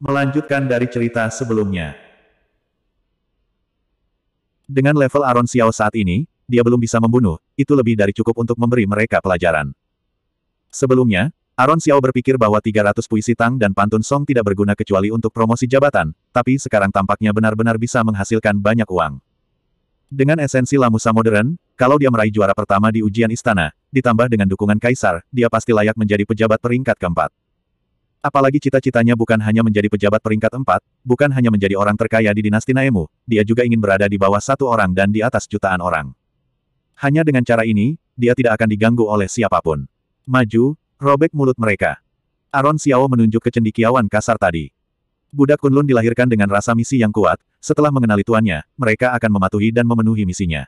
Melanjutkan dari cerita sebelumnya. Dengan level Aron Xiao saat ini, dia belum bisa membunuh, itu lebih dari cukup untuk memberi mereka pelajaran. Sebelumnya, Aron Xiao berpikir bahwa 300 puisi Tang dan Pantun Song tidak berguna kecuali untuk promosi jabatan, tapi sekarang tampaknya benar-benar bisa menghasilkan banyak uang. Dengan esensi Lamusa modern, kalau dia meraih juara pertama di ujian istana, ditambah dengan dukungan kaisar, dia pasti layak menjadi pejabat peringkat keempat. Apalagi cita-citanya bukan hanya menjadi pejabat peringkat 4, bukan hanya menjadi orang terkaya di dinasti Naemu, dia juga ingin berada di bawah satu orang dan di atas jutaan orang. Hanya dengan cara ini, dia tidak akan diganggu oleh siapapun. Maju, robek mulut mereka. Aron Xiao menunjuk ke cendekiawan kasar tadi. Budak Kunlun dilahirkan dengan rasa misi yang kuat, setelah mengenali tuannya, mereka akan mematuhi dan memenuhi misinya.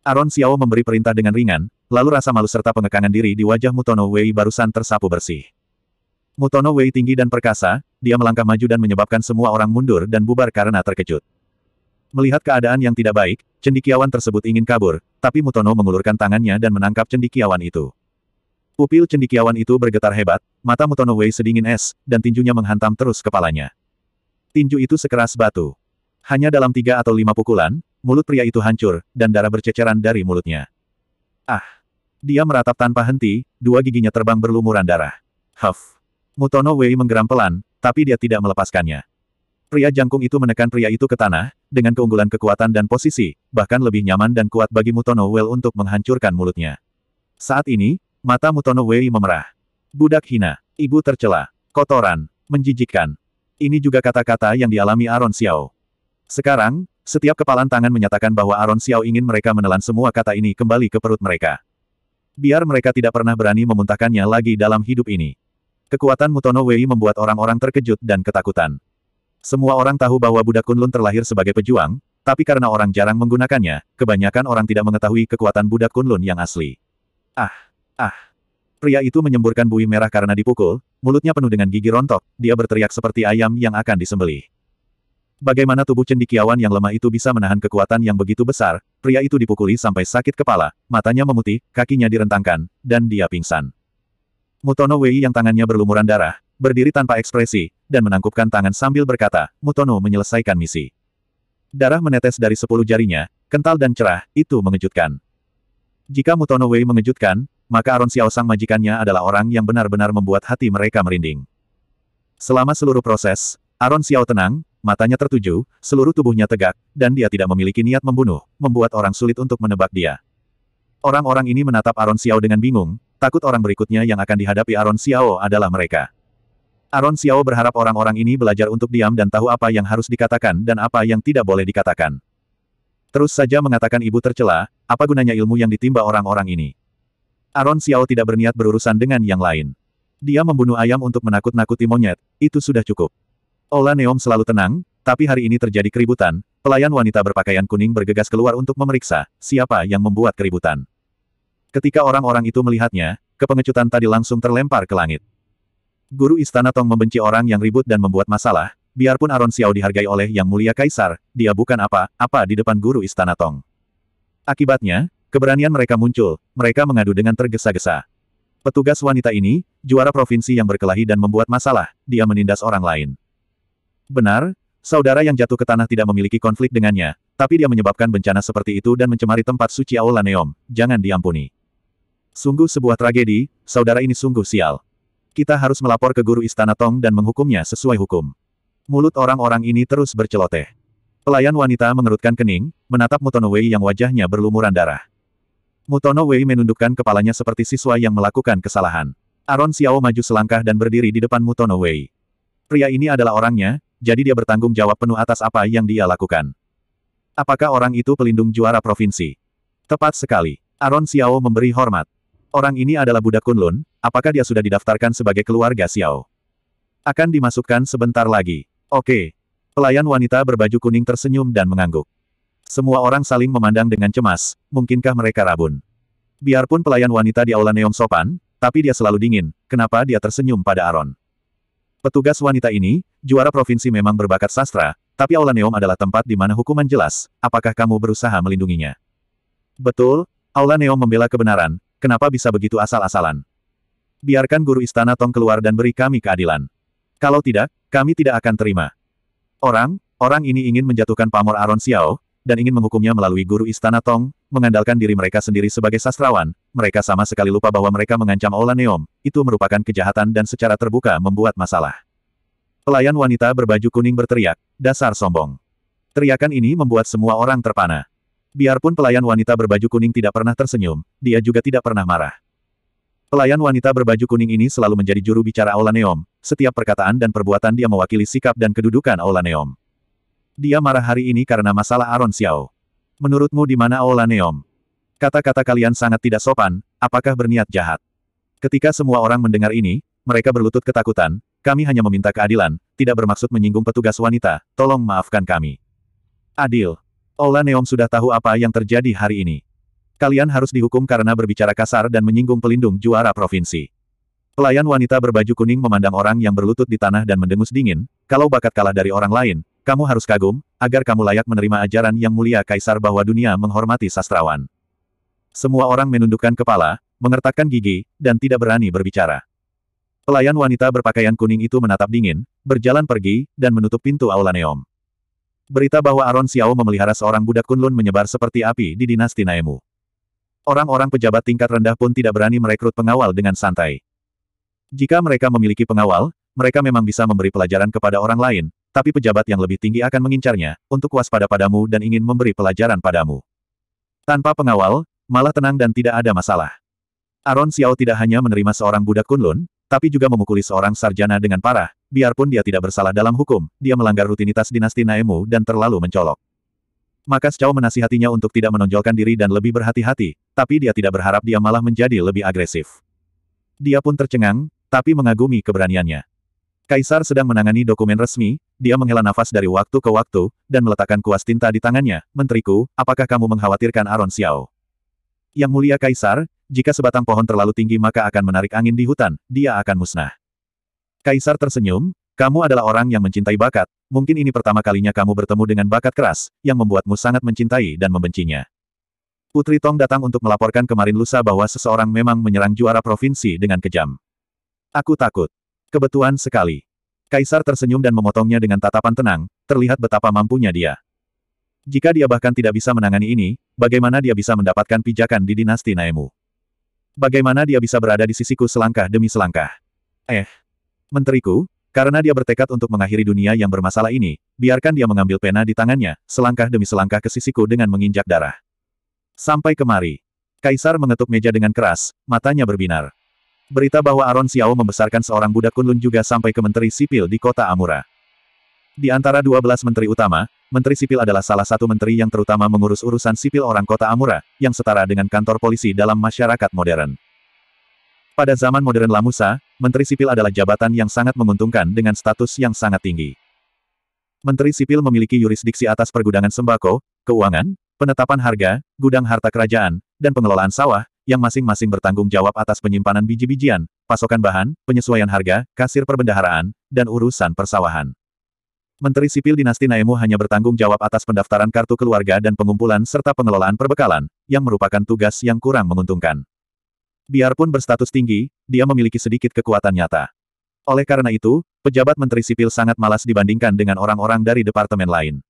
Aron Xiao memberi perintah dengan ringan, lalu rasa malu serta pengekangan diri di wajah Mutono Wei barusan tersapu bersih. Mutono Wei tinggi dan perkasa, dia melangkah maju dan menyebabkan semua orang mundur dan bubar karena terkejut. Melihat keadaan yang tidak baik, cendekiawan tersebut ingin kabur, tapi Mutono mengulurkan tangannya dan menangkap cendekiawan itu. Pupil cendekiawan itu bergetar hebat, mata Mutono Wei sedingin es, dan tinjunya menghantam terus kepalanya. Tinju itu sekeras batu. Hanya dalam 3 atau 5 pukulan, mulut pria itu hancur, dan darah berceceran dari mulutnya. Ah! Dia meratap tanpa henti, 2 giginya terbang berlumuran darah. Huff! Mutono Wei menggeram pelan, tapi dia tidak melepaskannya. Pria jangkung itu menekan pria itu ke tanah, dengan keunggulan kekuatan dan posisi, bahkan lebih nyaman dan kuat bagi Mutono Wei untuk menghancurkan mulutnya. Saat ini, mata Mutono Wei memerah. Budak hina, ibu tercela, kotoran, menjijikkan. Ini juga kata-kata yang dialami Aron Xiao. Sekarang, setiap kepalan tangan menyatakan bahwa Aron Xiao ingin mereka menelan semua kata ini kembali ke perut mereka. Biar mereka tidak pernah berani memuntahkannya lagi dalam hidup ini. Kekuatan Mutono Wei membuat orang-orang terkejut dan ketakutan. Semua orang tahu bahwa budak Kunlun terlahir sebagai pejuang, tapi karena orang jarang menggunakannya, kebanyakan orang tidak mengetahui kekuatan budak Kunlun yang asli. Ah! Ah! Pria itu menyemburkan buih merah karena dipukul, mulutnya penuh dengan gigi rontok, dia berteriak seperti ayam yang akan disembelih. Bagaimana tubuh cendekiawan yang lemah itu bisa menahan kekuatan yang begitu besar, pria itu dipukuli sampai sakit kepala, matanya memutih, kakinya direntangkan, dan dia pingsan. Mutono Wei yang tangannya berlumuran darah, berdiri tanpa ekspresi, dan menangkupkan tangan sambil berkata, Mutono menyelesaikan misi. Darah menetes dari 10 jarinya, kental dan cerah, itu mengejutkan. Jika Mutono Wei mengejutkan, maka Aron Xiao sang majikannya adalah orang yang benar-benar membuat hati mereka merinding. Selama seluruh proses, Aron Xiao tenang, matanya tertuju, seluruh tubuhnya tegak, dan dia tidak memiliki niat membunuh, membuat orang sulit untuk menebak dia. Orang-orang ini menatap Aron Xiao dengan bingung, takut orang berikutnya yang akan dihadapi Aron Xiao adalah mereka. Aron Xiao berharap orang-orang ini belajar untuk diam dan tahu apa yang harus dikatakan dan apa yang tidak boleh dikatakan. Terus saja mengatakan ibu tercela, apa gunanya ilmu yang ditimba orang-orang ini? Aron Xiao tidak berniat berurusan dengan yang lain. Dia membunuh ayam untuk menakut-nakuti monyet, itu sudah cukup. Aula Neom selalu tenang, tapi hari ini terjadi keributan, pelayan wanita berpakaian kuning bergegas keluar untuk memeriksa, siapa yang membuat keributan. Ketika orang-orang itu melihatnya, kepengecutan tadi langsung terlempar ke langit. Guru Istana Tong membenci orang yang ribut dan membuat masalah, biarpun Aron Xiao dihargai oleh Yang Mulia Kaisar, dia bukan apa-apa di depan Guru Istana Tong. Akibatnya, keberanian mereka muncul, mereka mengadu dengan tergesa-gesa. Petugas wanita ini, juara provinsi yang berkelahi dan membuat masalah, dia menindas orang lain. Benar, saudara yang jatuh ke tanah tidak memiliki konflik dengannya, tapi dia menyebabkan bencana seperti itu dan mencemari tempat suci Aula Neom, jangan diampuni. Sungguh sebuah tragedi, saudara ini sungguh sial. Kita harus melapor ke Guru Istana Tong dan menghukumnya sesuai hukum. Mulut orang-orang ini terus berceloteh. Pelayan wanita mengerutkan kening, menatap Mutono Wei yang wajahnya berlumuran darah. Mutono Wei menundukkan kepalanya seperti siswa yang melakukan kesalahan. Aron Xiao maju selangkah dan berdiri di depan Mutono Wei. Pria ini adalah orangnya, jadi dia bertanggung jawab penuh atas apa yang dia lakukan. Apakah orang itu pelindung juara provinsi? Tepat sekali. Aron Xiao memberi hormat. Orang ini adalah budak Kunlun, apakah dia sudah didaftarkan sebagai keluarga Xiao? Akan dimasukkan sebentar lagi. Oke. Pelayan wanita berbaju kuning tersenyum dan mengangguk. Semua orang saling memandang dengan cemas, mungkinkah mereka rabun? Biarpun pelayan wanita di Aula Neom sopan, tapi dia selalu dingin, kenapa dia tersenyum pada Aron? Petugas wanita ini, juara provinsi memang berbakat sastra, tapi Aula Neom adalah tempat di mana hukuman jelas, apakah kamu berusaha melindunginya? Betul, Aula Neom membela kebenaran, kenapa bisa begitu asal-asalan? Biarkan Guru Istana Tong keluar dan beri kami keadilan. Kalau tidak, kami tidak akan terima. Orang ini ingin menjatuhkan pamor Aron Xiao, dan ingin menghukumnya melalui guru Istana Tong, mengandalkan diri mereka sendiri sebagai sastrawan, mereka sama sekali lupa bahwa mereka mengancam Aula Neom, itu merupakan kejahatan dan secara terbuka membuat masalah. Pelayan wanita berbaju kuning berteriak, dasar sombong. Teriakan ini membuat semua orang terpana. Biarpun pelayan wanita berbaju kuning tidak pernah tersenyum, dia juga tidak pernah marah. Pelayan wanita berbaju kuning ini selalu menjadi juru bicara Aula Neom, setiap perkataan dan perbuatan dia mewakili sikap dan kedudukan Aula Neom. Dia marah hari ini karena masalah Aron Xiao. Menurutmu di mana Aula Neom? Kata-kata kalian sangat tidak sopan, apakah berniat jahat? Ketika semua orang mendengar ini, mereka berlutut ketakutan, kami hanya meminta keadilan, tidak bermaksud menyinggung petugas wanita, tolong maafkan kami. Adil. Aula Neom sudah tahu apa yang terjadi hari ini. Kalian harus dihukum karena berbicara kasar dan menyinggung pelindung juara provinsi. Pelayan wanita berbaju kuning memandang orang yang berlutut di tanah dan mendengus dingin, kalau bakat kalah dari orang lain, kamu harus kagum, agar kamu layak menerima ajaran yang mulia Kaisar bahwa dunia menghormati sastrawan. Semua orang menundukkan kepala, mengertakkan gigi, dan tidak berani berbicara. Pelayan wanita berpakaian kuning itu menatap dingin, berjalan pergi, dan menutup pintu Aula Neom. Berita bahwa Aron Xiao memelihara seorang budak Kunlun menyebar seperti api di dinasti Naemu. Orang-orang pejabat tingkat rendah pun tidak berani merekrut pengawal dengan santai. Jika mereka memiliki pengawal, mereka memang bisa memberi pelajaran kepada orang lain, tapi pejabat yang lebih tinggi akan mengincarnya, untuk waspada padamu dan ingin memberi pelajaran padamu. Tanpa pengawal, malah tenang dan tidak ada masalah. Aron Xiao tidak hanya menerima seorang budak Kunlun, tapi juga memukuli seorang sarjana dengan parah, biarpun dia tidak bersalah dalam hukum, dia melanggar rutinitas dinasti Naemu dan terlalu mencolok. Maka Xiao menasihatinya untuk tidak menonjolkan diri dan lebih berhati-hati, tapi dia tidak berharap dia malah menjadi lebih agresif. Dia pun tercengang, tapi mengagumi keberaniannya. Kaisar sedang menangani dokumen resmi, dia menghela nafas dari waktu ke waktu, dan meletakkan kuas tinta di tangannya. Menteriku, apakah kamu mengkhawatirkan Aron Xiao? Yang mulia Kaisar, jika sebatang pohon terlalu tinggi maka akan menarik angin di hutan, dia akan musnah. Kaisar tersenyum, kamu adalah orang yang mencintai bakat, mungkin ini pertama kalinya kamu bertemu dengan bakat keras, yang membuatmu sangat mencintai dan membencinya. Putri Tong datang untuk melaporkan kemarin lusa bahwa seseorang memang menyerang juara provinsi dengan kejam. Aku takut. Kebetulan sekali. Kaisar tersenyum dan memotongnya dengan tatapan tenang, terlihat betapa mampunya dia. Jika dia bahkan tidak bisa menangani ini, bagaimana dia bisa mendapatkan pijakan di dinasti Naemu? Bagaimana dia bisa berada di sisiku selangkah demi selangkah? Menteriku, karena dia bertekad untuk mengakhiri dunia yang bermasalah ini, biarkan dia mengambil pena di tangannya, selangkah demi selangkah ke sisiku dengan menginjak darah. Sampai kemari. Kaisar mengetuk meja dengan keras, matanya berbinar. Berita bahwa Aron Xiao membesarkan seorang budak Kunlun juga sampai ke Menteri Sipil di kota Amura. Di antara 12 menteri utama, Menteri Sipil adalah salah satu menteri yang terutama mengurus urusan sipil orang kota Amura, yang setara dengan kantor polisi dalam masyarakat modern. Pada zaman modern Lamusa, Menteri Sipil adalah jabatan yang sangat menguntungkan dengan status yang sangat tinggi. Menteri Sipil memiliki yurisdiksi atas pergudangan sembako, keuangan, penetapan harga, gudang harta kerajaan, dan pengelolaan sawah, yang masing-masing bertanggung jawab atas penyimpanan biji-bijian, pasokan bahan, penyesuaian harga, kasir perbendaharaan, dan urusan persawahan. Menteri Sipil dinasti Naemu hanya bertanggung jawab atas pendaftaran kartu keluarga dan pengumpulan serta pengelolaan perbekalan, yang merupakan tugas yang kurang menguntungkan. Biarpun berstatus tinggi, dia memiliki sedikit kekuatan nyata. Oleh karena itu, pejabat Menteri Sipil sangat malas dibandingkan dengan orang-orang dari departemen lain.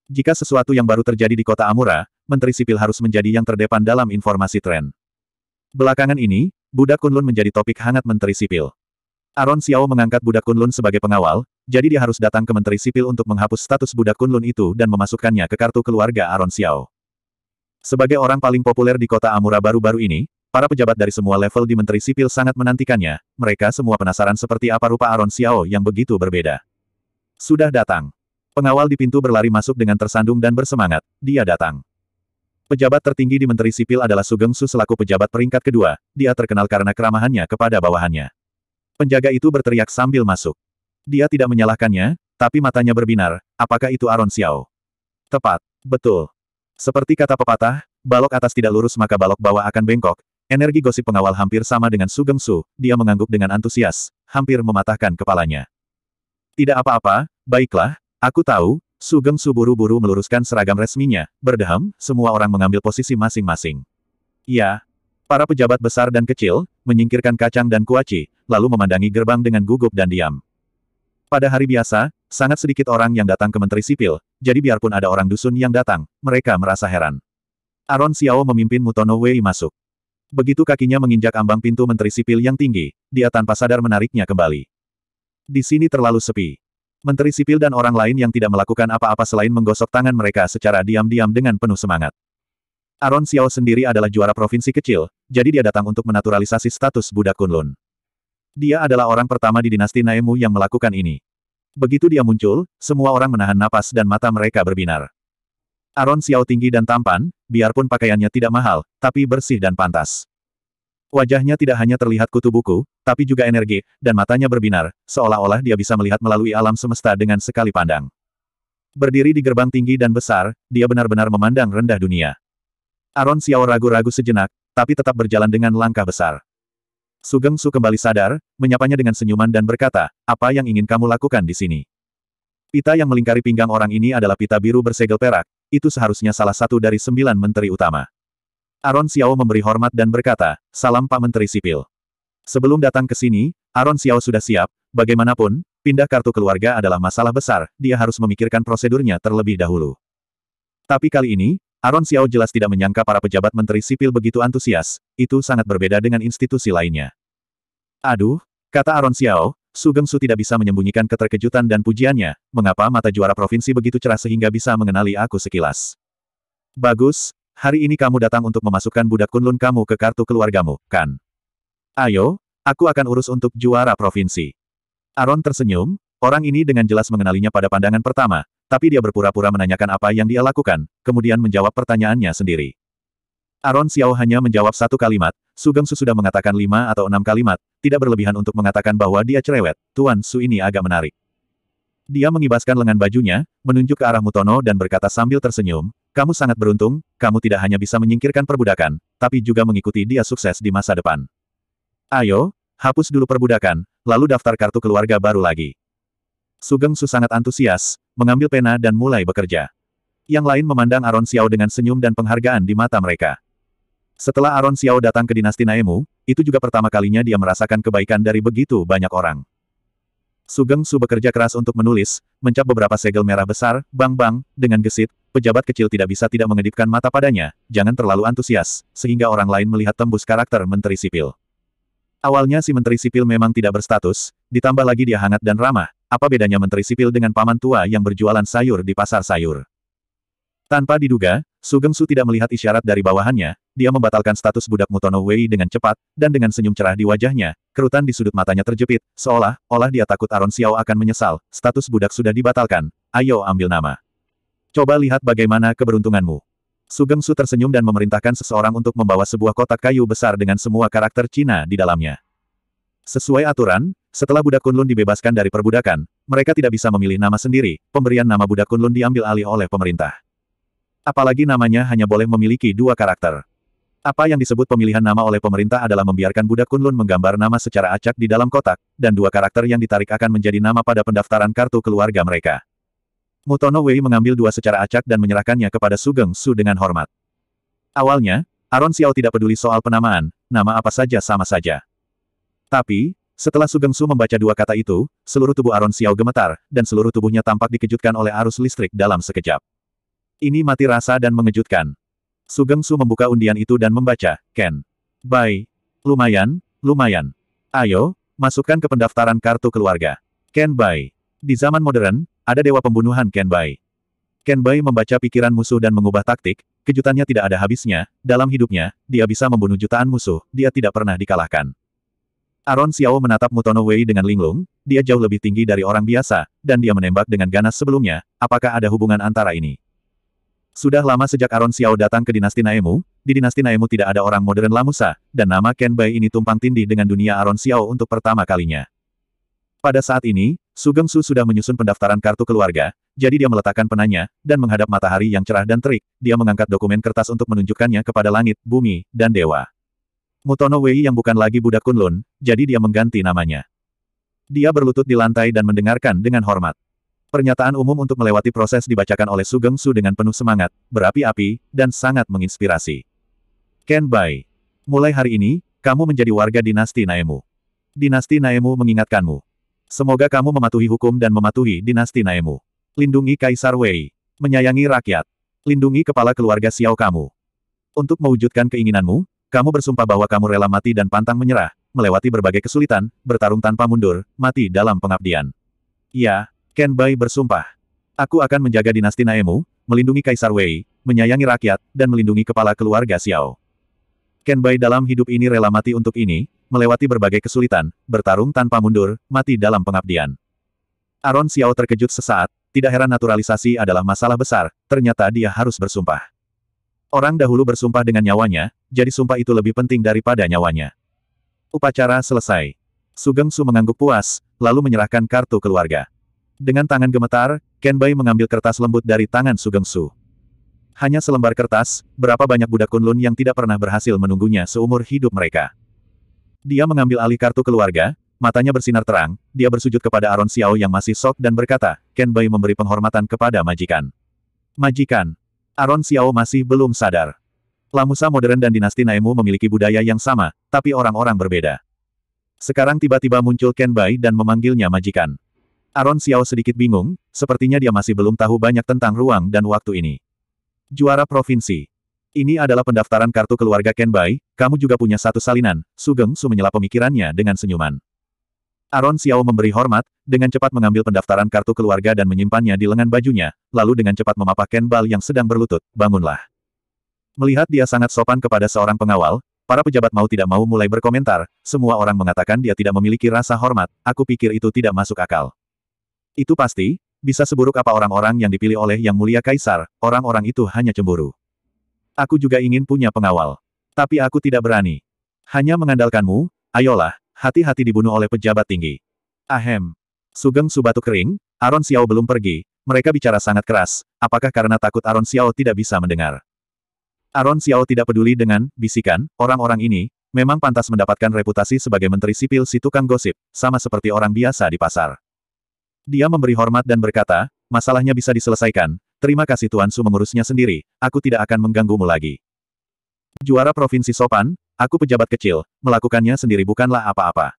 Jika sesuatu yang baru terjadi di kota Amura, Menteri Sipil harus menjadi yang terdepan dalam informasi tren. Belakangan ini, budak Kunlun menjadi topik hangat Menteri Sipil. Aron Xiao mengangkat budak Kunlun sebagai pengawal, jadi dia harus datang ke Menteri Sipil untuk menghapus status budak Kunlun itu dan memasukkannya ke kartu keluarga Aron Xiao. Sebagai orang paling populer di kota Amura baru-baru ini, para pejabat dari semua level di Menteri Sipil sangat menantikannya, mereka semua penasaran seperti apa rupa Aron Xiao yang begitu berbeda. Sudah datang. Pengawal di pintu berlari masuk dengan tersandung dan bersemangat, dia datang. Pejabat tertinggi di Menteri Sipil adalah Sugeng Su selaku pejabat peringkat kedua, dia terkenal karena keramahannya kepada bawahannya. Penjaga itu berteriak sambil masuk. Dia tidak menyalahkannya, tapi matanya berbinar, apakah itu Aron Xiao? Tepat, betul. Seperti kata pepatah, balok atas tidak lurus maka balok bawah akan bengkok. Energi gosip pengawal hampir sama dengan Sugeng Su, dia mengangguk dengan antusias, hampir mematahkan kepalanya. Tidak apa-apa, baiklah, aku tahu, Sugeng Su buru-buru meluruskan seragam resminya, berdeham, semua orang mengambil posisi masing-masing. Ya, para pejabat besar dan kecil, menyingkirkan kacang dan kuaci, lalu memandangi gerbang dengan gugup dan diam. Pada hari biasa, sangat sedikit orang yang datang ke Menteri Sipil, jadi biarpun ada orang dusun yang datang, mereka merasa heran. Aron Xiao memimpin Mutono Wei masuk. Begitu kakinya menginjak ambang pintu Menteri Sipil yang tinggi, dia tanpa sadar menariknya kembali. Di sini terlalu sepi. Menteri Sipil dan orang lain yang tidak melakukan apa-apa selain menggosok tangan mereka secara diam-diam dengan penuh semangat. Aron Xiao sendiri adalah juara provinsi kecil, jadi dia datang untuk menaturalisasi status budak Kunlun. Dia adalah orang pertama di dinasti Naemu yang melakukan ini. Begitu dia muncul, semua orang menahan napas dan mata mereka berbinar. Aron Xiao tinggi dan tampan, biarpun pakaiannya tidak mahal, tapi bersih dan pantas. Wajahnya tidak hanya terlihat kutu buku, tapi juga energi, dan matanya berbinar, seolah-olah dia bisa melihat melalui alam semesta dengan sekali pandang. Berdiri di gerbang tinggi dan besar, dia benar-benar memandang rendah dunia. Aron Xiao ragu-ragu sejenak, tapi tetap berjalan dengan langkah besar. Sugeng Su kembali sadar, menyapanya dengan senyuman dan berkata, "Apa yang ingin kamu lakukan di sini?" Pita yang melingkari pinggang orang ini adalah pita biru bersegel perak, itu seharusnya salah satu dari 9 menteri utama. Aron Xiao memberi hormat dan berkata, "Salam Pak Menteri Sipil." Sebelum datang ke sini, Aron Xiao sudah siap, bagaimanapun, pindah kartu keluarga adalah masalah besar, dia harus memikirkan prosedurnya terlebih dahulu. Tapi kali ini, Aron Xiao jelas tidak menyangka para pejabat Menteri Sipil begitu antusias, itu sangat berbeda dengan institusi lainnya. "Aduh," kata Aron Xiao, Sugeng Su tidak bisa menyembunyikan keterkejutan dan pujiannya, "Mengapa mata juara provinsi begitu cerah sehingga bisa mengenali aku sekilas?" "Bagus, hari ini kamu datang untuk memasukkan budak Kunlun kamu ke kartu keluargamu, kan? Ayo, aku akan urus untuk juara provinsi." Aron tersenyum, orang ini dengan jelas mengenalinya pada pandangan pertama, tapi dia berpura-pura menanyakan apa yang dia lakukan, kemudian menjawab pertanyaannya sendiri. Aron Xiao hanya menjawab satu kalimat, Sugeng Su sudah mengatakan 5 atau 6 kalimat, tidak berlebihan untuk mengatakan bahwa dia cerewet, Tuan Su ini agak menarik. Dia mengibaskan lengan bajunya, menunjuk ke arah Mutono dan berkata sambil tersenyum, "Kamu sangat beruntung, kamu tidak hanya bisa menyingkirkan perbudakan, tapi juga mengikuti dia sukses di masa depan. Ayo, hapus dulu perbudakan, lalu daftar kartu keluarga baru lagi." Sugeng Su sangat antusias, mengambil pena dan mulai bekerja. Yang lain memandang Aron Xiao dengan senyum dan penghargaan di mata mereka. Setelah Aron Xiao datang ke dinasti Naemu, itu juga pertama kalinya dia merasakan kebaikan dari begitu banyak orang. Sugeng Su bekerja keras untuk menulis, mencap beberapa segel merah besar, bang-bang, dengan gesit, pejabat kecil tidak bisa tidak mengedipkan mata padanya, jangan terlalu antusias, sehingga orang lain melihat tembus karakter Menteri Sipil. Awalnya si Menteri Sipil memang tidak berstatus, ditambah lagi dia hangat dan ramah, apa bedanya Menteri Sipil dengan paman tua yang berjualan sayur di pasar sayur. Tanpa diduga, Sugeng Su tidak melihat isyarat dari bawahannya, dia membatalkan status budak Mutono Wei dengan cepat, dan dengan senyum cerah di wajahnya, kerutan di sudut matanya terjepit, seolah-olah dia takut Aron Xiao akan menyesal, status budak sudah dibatalkan, ayo ambil nama. Coba lihat bagaimana keberuntunganmu. Sugeng Su tersenyum dan memerintahkan seseorang untuk membawa sebuah kotak kayu besar dengan semua karakter Cina di dalamnya. Sesuai aturan, setelah budak Kunlun dibebaskan dari perbudakan, mereka tidak bisa memilih nama sendiri, pemberian nama budak Kunlun diambil alih oleh pemerintah. Apalagi namanya hanya boleh memiliki 2 karakter. Apa yang disebut pemilihan nama oleh pemerintah adalah membiarkan budak Kunlun menggambar nama secara acak di dalam kotak, dan 2 karakter yang ditarik akan menjadi nama pada pendaftaran kartu keluarga mereka. Mutono Wei mengambil 2 secara acak dan menyerahkannya kepada Sugeng Su dengan hormat. Awalnya, Aron Xiao tidak peduli soal penamaan, nama apa saja sama saja. Tapi, setelah Sugeng Su membaca 2 kata itu, seluruh tubuh Aron Xiao gemetar, dan seluruh tubuhnya tampak dikejutkan oleh arus listrik dalam sekejap. Ini mati rasa dan mengejutkan. Sugeng Su membuka undian itu dan membaca, "Ken Bai. Lumayan, lumayan. Ayo, masukkan ke pendaftaran kartu keluarga. Ken Bai." Di zaman modern, ada dewa pembunuhan Ken Bai. Ken Bai membaca pikiran musuh dan mengubah taktik, kejutannya tidak ada habisnya, dalam hidupnya, dia bisa membunuh jutaan musuh, dia tidak pernah dikalahkan. Aron Xiao menatap Mutono Wei dengan linglung, dia jauh lebih tinggi dari orang biasa, dan dia menembak dengan ganas sebelumnya, apakah ada hubungan antara ini? Sudah lama sejak Aron Xiao datang ke dinasti Naemu, di dinasti Naemu tidak ada orang modern Lamusa, dan nama Ken Bai ini tumpang tindih dengan dunia Aron Xiao untuk pertama kalinya. Pada saat ini, Sugeng Su sudah menyusun pendaftaran kartu keluarga, jadi dia meletakkan penanya, dan menghadap matahari yang cerah dan terik, dia mengangkat dokumen kertas untuk menunjukkannya kepada langit, bumi, dan dewa. Mutono Wei yang bukan lagi budak Kunlun, jadi dia mengganti namanya. Dia berlutut di lantai dan mendengarkan dengan hormat. Pernyataan umum untuk melewati proses dibacakan oleh Sugeng Su dengan penuh semangat, berapi-api, dan sangat menginspirasi. Ken Bai. Mulai hari ini, kamu menjadi warga dinasti Naemu. Dinasti Naemu mengingatkanmu. Semoga kamu mematuhi hukum dan mematuhi dinasti Naemu. Lindungi Kaisar Wei. Menyayangi rakyat. Lindungi kepala keluarga Xiao kamu. Untuk mewujudkan keinginanmu, kamu bersumpah bahwa kamu rela mati dan pantang menyerah, melewati berbagai kesulitan, bertarung tanpa mundur, mati dalam pengabdian. Ya, Ken Bai bersumpah. Aku akan menjaga dinasti Naemu, melindungi Kaisar Wei, menyayangi rakyat, dan melindungi kepala keluarga Xiao. Ken Bai dalam hidup ini rela mati untuk ini, melewati berbagai kesulitan, bertarung tanpa mundur, mati dalam pengabdian. Aaron Xiao terkejut sesaat, tidak heran naturalisasi adalah masalah besar, ternyata dia harus bersumpah. Orang dahulu bersumpah dengan nyawanya, jadi sumpah itu lebih penting daripada nyawanya. Upacara selesai. Sugeng Su mengangguk puas, lalu menyerahkan kartu keluarga. Dengan tangan gemetar, Ken Bai mengambil kertas lembut dari tangan Sugeng Su. Hanya selembar kertas, berapa banyak budak Kunlun yang tidak pernah berhasil menunggunya seumur hidup mereka. Dia mengambil alih kartu keluarga, matanya bersinar terang, dia bersujud kepada Aaron Xiao yang masih sok dan berkata, Ken Bai memberi penghormatan kepada majikan. Majikan. Aaron Xiao masih belum sadar. Lamusa modern dan dinasti Naemu memiliki budaya yang sama, tapi orang-orang berbeda. Sekarang tiba-tiba muncul Ken Bai dan memanggilnya majikan. Aaron Xiao sedikit bingung, sepertinya dia masih belum tahu banyak tentang ruang dan waktu ini. Juara provinsi. Ini adalah pendaftaran kartu keluarga Ken Bai, kamu juga punya satu salinan. Sugeng Su menyela pemikirannya dengan senyuman. Aaron Xiao memberi hormat, dengan cepat mengambil pendaftaran kartu keluarga dan menyimpannya di lengan bajunya, lalu dengan cepat memapah Ken Bai yang sedang berlutut, bangunlah. Melihat dia sangat sopan kepada seorang pengawal, para pejabat mau tidak mau mulai berkomentar, semua orang mengatakan dia tidak memiliki rasa hormat, aku pikir itu tidak masuk akal. Itu pasti, bisa seburuk apa orang-orang yang dipilih oleh Yang Mulia Kaisar, orang-orang itu hanya cemburu. Aku juga ingin punya pengawal. Tapi aku tidak berani. Hanya mengandalkanmu, ayolah, hati-hati dibunuh oleh pejabat tinggi. Ahem. Sugeng Su batuk kering, Aaron Xiao belum pergi, mereka bicara sangat keras, apakah karena takut Aaron Xiao tidak bisa mendengar? Aaron Xiao tidak peduli dengan bisikan, orang-orang ini, memang pantas mendapatkan reputasi sebagai menteri sipil si tukang gosip, sama seperti orang biasa di pasar. Dia memberi hormat dan berkata, masalahnya bisa diselesaikan, terima kasih Tuan Su mengurusnya sendiri, aku tidak akan mengganggumu lagi. Juara provinsi sopan, aku pejabat kecil, melakukannya sendiri bukanlah apa-apa.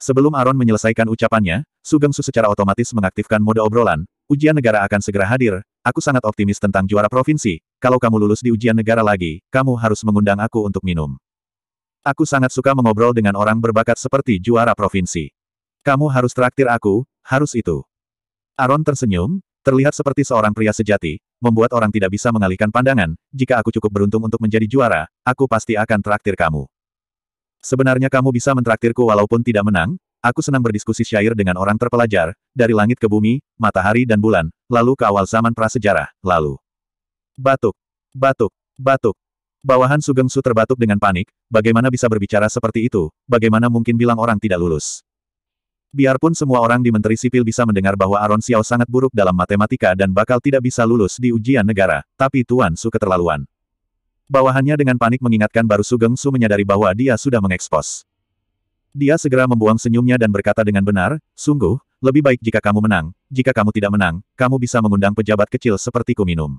Sebelum Aaron menyelesaikan ucapannya, Sugeng Su secara otomatis mengaktifkan mode obrolan, ujian negara akan segera hadir, aku sangat optimis tentang juara provinsi, kalau kamu lulus di ujian negara lagi, kamu harus mengundang aku untuk minum. Aku sangat suka mengobrol dengan orang berbakat seperti juara provinsi. Kamu harus traktir aku, harus itu. Aaron tersenyum, terlihat seperti seorang pria sejati, membuat orang tidak bisa mengalihkan pandangan, jika aku cukup beruntung untuk menjadi juara, aku pasti akan traktir kamu. Sebenarnya kamu bisa mentraktirku walaupun tidak menang, aku senang berdiskusi syair dengan orang terpelajar, dari langit ke bumi, matahari dan bulan, lalu ke awal zaman prasejarah, lalu. Batuk, batuk, batuk. Bawahan Sugeng Su terbatuk dengan panik, bagaimana bisa berbicara seperti itu, bagaimana mungkin bilang orang tidak lulus. Biarpun semua orang di Menteri Sipil bisa mendengar bahwa Aaron Xiao sangat buruk dalam matematika dan bakal tidak bisa lulus di ujian negara, tapi Tuan Su keterlaluan. Bawahannya dengan panik mengingatkan baru Sugeng Su menyadari bahwa dia sudah mengekspos. Dia segera membuang senyumnya dan berkata dengan benar, sungguh, lebih baik jika kamu menang, jika kamu tidak menang, kamu bisa mengundang pejabat kecil sepertiku minum.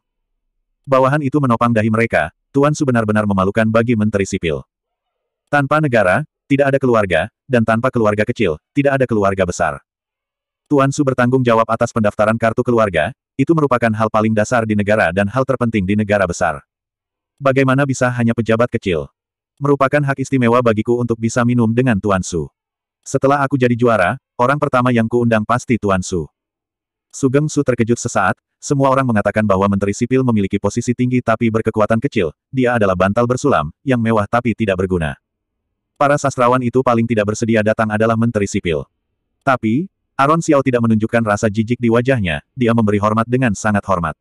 Bawahan itu menopang dahi mereka, Tuan Su benar-benar memalukan bagi Menteri Sipil. Tanpa negara, tidak ada keluarga, dan tanpa keluarga kecil, tidak ada keluarga besar. Tuan Su bertanggung jawab atas pendaftaran kartu keluarga, itu merupakan hal paling dasar di negara dan hal terpenting di negara besar. Bagaimana bisa hanya pejabat kecil? Merupakan hak istimewa bagiku untuk bisa minum dengan Tuan Su. Setelah aku jadi juara, orang pertama yang kuundang pasti Tuan Su. Sugeng Su terkejut sesaat, semua orang mengatakan bahwa Menteri Sipil memiliki posisi tinggi tapi berkekuatan kecil, dia adalah bantal bersulam, yang mewah tapi tidak berguna. Para sastrawan itu paling tidak bersedia datang adalah Menteri Sipil. Tapi, Aaron Xiao tidak menunjukkan rasa jijik di wajahnya, dia memberi hormat dengan sangat hormat.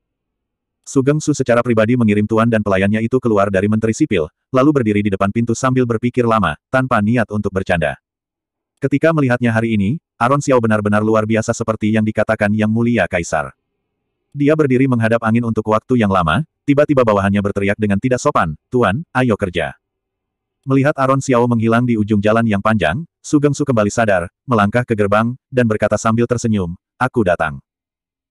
Sugeng Su secara pribadi mengirim tuan dan pelayannya itu keluar dari Menteri Sipil, lalu berdiri di depan pintu sambil berpikir lama, tanpa niat untuk bercanda. Ketika melihatnya hari ini, Aaron Xiao benar-benar luar biasa seperti yang dikatakan Yang Mulia Kaisar. Dia berdiri menghadap angin untuk waktu yang lama, tiba-tiba bawahannya berteriak dengan tidak sopan, Tuan, ayo kerja. Melihat Aaron Xiao menghilang di ujung jalan yang panjang, Sugeng Su kembali sadar, melangkah ke gerbang, dan berkata sambil tersenyum, aku datang.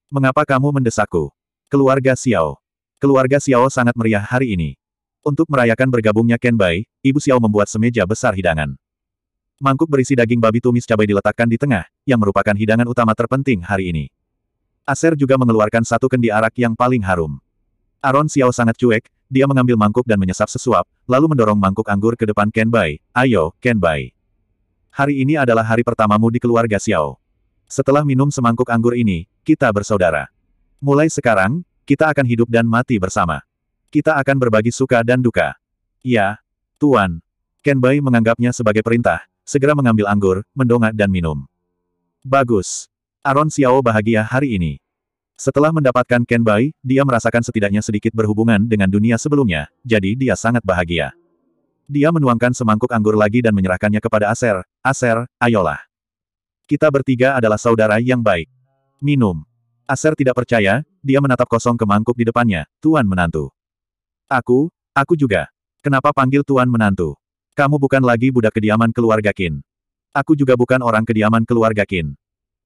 Mengapa kamu mendesakku? Keluarga Xiao. Keluarga Xiao sangat meriah hari ini. Untuk merayakan bergabungnya Ken Bai, Ibu Xiao membuat semeja besar hidangan. Mangkuk berisi daging babi tumis cabai diletakkan di tengah, yang merupakan hidangan utama terpenting hari ini. Aser juga mengeluarkan satu kendi arak yang paling harum. Aron Xiao sangat cuek, dia mengambil mangkuk dan menyesap sesuap, lalu mendorong mangkuk anggur ke depan Ken Bai. Ayo, Ken Bai. Hari ini adalah hari pertamamu di keluarga Xiao. Setelah minum semangkuk anggur ini, kita bersaudara. Mulai sekarang, kita akan hidup dan mati bersama. Kita akan berbagi suka dan duka. Ya, Tuan. Ken Bai menganggapnya sebagai perintah, segera mengambil anggur, mendongak dan minum. Bagus. Aron Xiao bahagia hari ini. Setelah mendapatkan Ken Bai, dia merasakan setidaknya sedikit berhubungan dengan dunia sebelumnya, jadi dia sangat bahagia. Dia menuangkan semangkuk anggur lagi dan menyerahkannya kepada Aser. Aser, ayolah. Kita bertiga adalah saudara yang baik. Minum. Aser tidak percaya, dia menatap kosong ke mangkuk di depannya. Tuan menantu. Aku juga. Kenapa panggil Tuan menantu? Kamu bukan lagi budak kediaman keluarga Qin. Aku juga bukan orang kediaman keluarga Qin.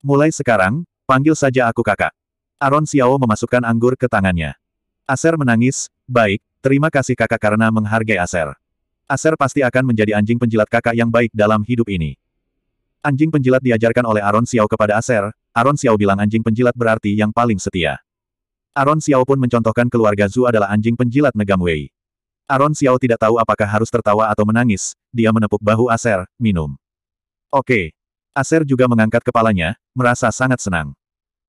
Mulai sekarang, panggil saja aku kakak. Aron Xiao memasukkan anggur ke tangannya. Aser menangis, baik, terima kasih kakak karena menghargai Aser. Aser pasti akan menjadi anjing penjilat kakak yang baik dalam hidup ini. Anjing penjilat diajarkan oleh Aron Xiao kepada Aser, Aron Xiao bilang anjing penjilat berarti yang paling setia. Aron Xiao pun mencontohkan keluarga Zhu adalah anjing penjilat Negam Wei. Aron Xiao tidak tahu apakah harus tertawa atau menangis, dia menepuk bahu Aser, minum. Oke. Aser juga mengangkat kepalanya, merasa sangat senang.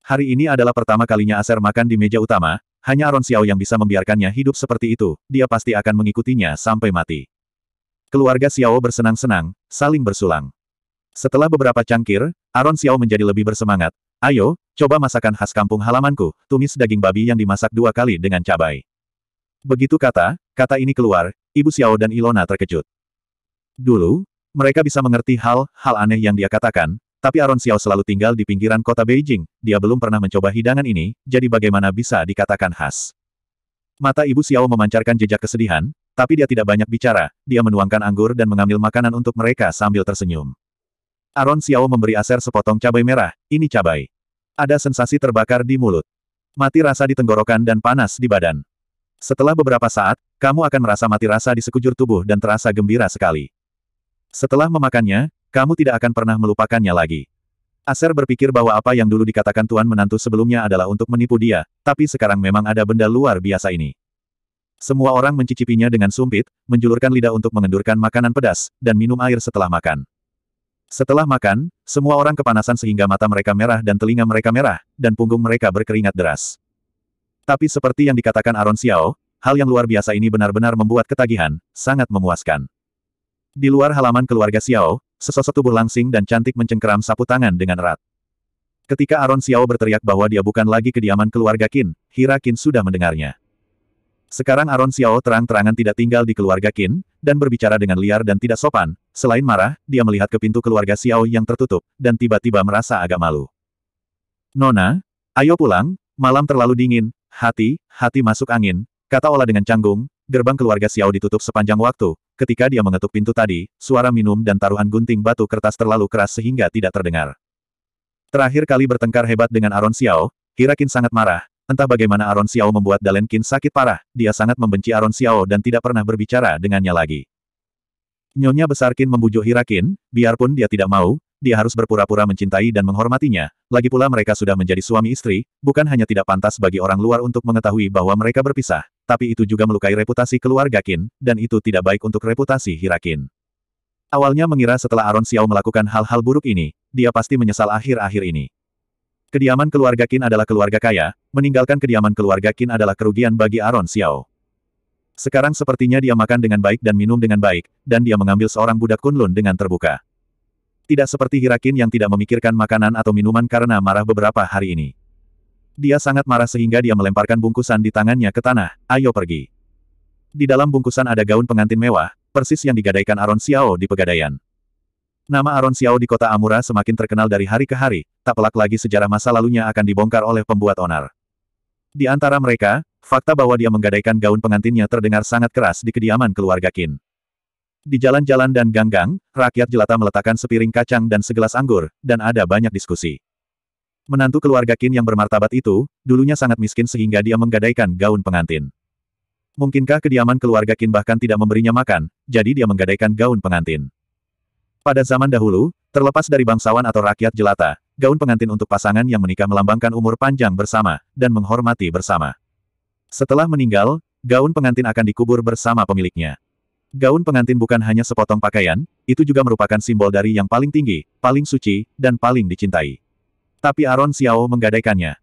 Hari ini adalah pertama kalinya Aser makan di meja utama, hanya Aron Xiao yang bisa membiarkannya hidup seperti itu, dia pasti akan mengikutinya sampai mati. Keluarga Xiao bersenang-senang, saling bersulang. Setelah beberapa cangkir, Aron Xiao menjadi lebih bersemangat. Ayo, coba masakan khas kampung halamanku, tumis daging babi yang dimasak 2 kali dengan cabai. Begitu kata ini keluar, Ibu Xiao dan Ilona terkejut. Dulu, mereka bisa mengerti hal-hal aneh yang dia katakan, tapi Aron Xiao selalu tinggal di pinggiran kota Beijing, dia belum pernah mencoba hidangan ini, jadi bagaimana bisa dikatakan khas. Mata Ibu Xiao memancarkan jejak kesedihan, tapi dia tidak banyak bicara, dia menuangkan anggur dan mengambil makanan untuk mereka sambil tersenyum. Aron Xiao memberi Aser sepotong cabai merah, ini cabai. Ada sensasi terbakar di mulut. Mati rasa di tenggorokan dan panas di badan. Setelah beberapa saat, kamu akan merasa mati rasa di sekujur tubuh dan terasa gembira sekali. Setelah memakannya, kamu tidak akan pernah melupakannya lagi. Aser berpikir bahwa apa yang dulu dikatakan tuan menantu sebelumnya adalah untuk menipu dia, tapi sekarang memang ada benda luar biasa ini. Semua orang mencicipinya dengan sumpit, menjulurkan lidah untuk mengendurkan makanan pedas, dan minum air setelah makan. Setelah makan, semua orang kepanasan sehingga mata mereka merah dan telinga mereka merah, dan punggung mereka berkeringat deras. Tapi seperti yang dikatakan Aron Xiao, hal yang luar biasa ini benar-benar membuat ketagihan, sangat memuaskan. Di luar halaman keluarga Xiao, sesosok tubuh langsing dan cantik mencengkeram sapu tangan dengan erat. Ketika Aron Xiao berteriak bahwa dia bukan lagi kediaman keluarga Qin, Hira Qin sudah mendengarnya. Sekarang Aron Xiao terang-terangan tidak tinggal di keluarga Qin, dan berbicara dengan liar dan tidak sopan. Selain marah, dia melihat ke pintu keluarga Xiao yang tertutup, dan tiba-tiba merasa agak malu. Nona, ayo pulang, malam terlalu dingin, hati masuk angin, kata Ola dengan canggung. Gerbang keluarga Xiao ditutup sepanjang waktu. Ketika dia mengetuk pintu tadi, suara minum dan taruhan gunting batu kertas terlalu keras sehingga tidak terdengar. Terakhir kali bertengkar hebat dengan Aron Xiao, Hira Qin sangat marah. Entah bagaimana Aron Xiao membuat Dalen Qin sakit parah, dia sangat membenci Aron Xiao dan tidak pernah berbicara dengannya lagi. Nyonya Besar Qin membujuk Hira Qin, biarpun dia tidak mau, dia harus berpura-pura mencintai dan menghormatinya. Lagi pula mereka sudah menjadi suami istri, bukan hanya tidak pantas bagi orang luar untuk mengetahui bahwa mereka berpisah, tapi itu juga melukai reputasi keluarga Qin, dan itu tidak baik untuk reputasi Hira Qin. Awalnya mengira setelah Aron Xiao melakukan hal-hal buruk ini, dia pasti menyesal akhir-akhir ini. Kediaman keluarga Qin adalah keluarga kaya, meninggalkan kediaman keluarga Qin adalah kerugian bagi Aron Xiao. Sekarang sepertinya dia makan dengan baik dan minum dengan baik, dan dia mengambil seorang budak Kunlun dengan terbuka. Tidak seperti Hira Qin yang tidak memikirkan makanan atau minuman karena marah beberapa hari ini. Dia sangat marah sehingga dia melemparkan bungkusan di tangannya ke tanah, ayo pergi. Di dalam bungkusan ada gaun pengantin mewah, persis yang digadaikan Aron Xiao di Pegadaian. Nama Aron Xiao di kota Amura semakin terkenal dari hari ke hari, tak pelak lagi sejarah masa lalunya akan dibongkar oleh pembuat onar. Di antara mereka, fakta bahwa dia menggadaikan gaun pengantinnya terdengar sangat keras di kediaman keluarga Qin. Di jalan-jalan dan gang-gang, rakyat jelata meletakkan sepiring kacang dan segelas anggur, dan ada banyak diskusi. Menantu keluarga Qin yang bermartabat itu, dulunya sangat miskin sehingga dia menggadaikan gaun pengantin. Mungkinkah kediaman keluarga Qin bahkan tidak memberinya makan, jadi dia menggadaikan gaun pengantin. Pada zaman dahulu, terlepas dari bangsawan atau rakyat jelata, gaun pengantin untuk pasangan yang menikah melambangkan umur panjang bersama, dan menghormati bersama. Setelah meninggal, gaun pengantin akan dikubur bersama pemiliknya. Gaun pengantin bukan hanya sepotong pakaian, itu juga merupakan simbol dari yang paling tinggi, paling suci, dan paling dicintai. Tapi Aaron Xiao menggadaikannya.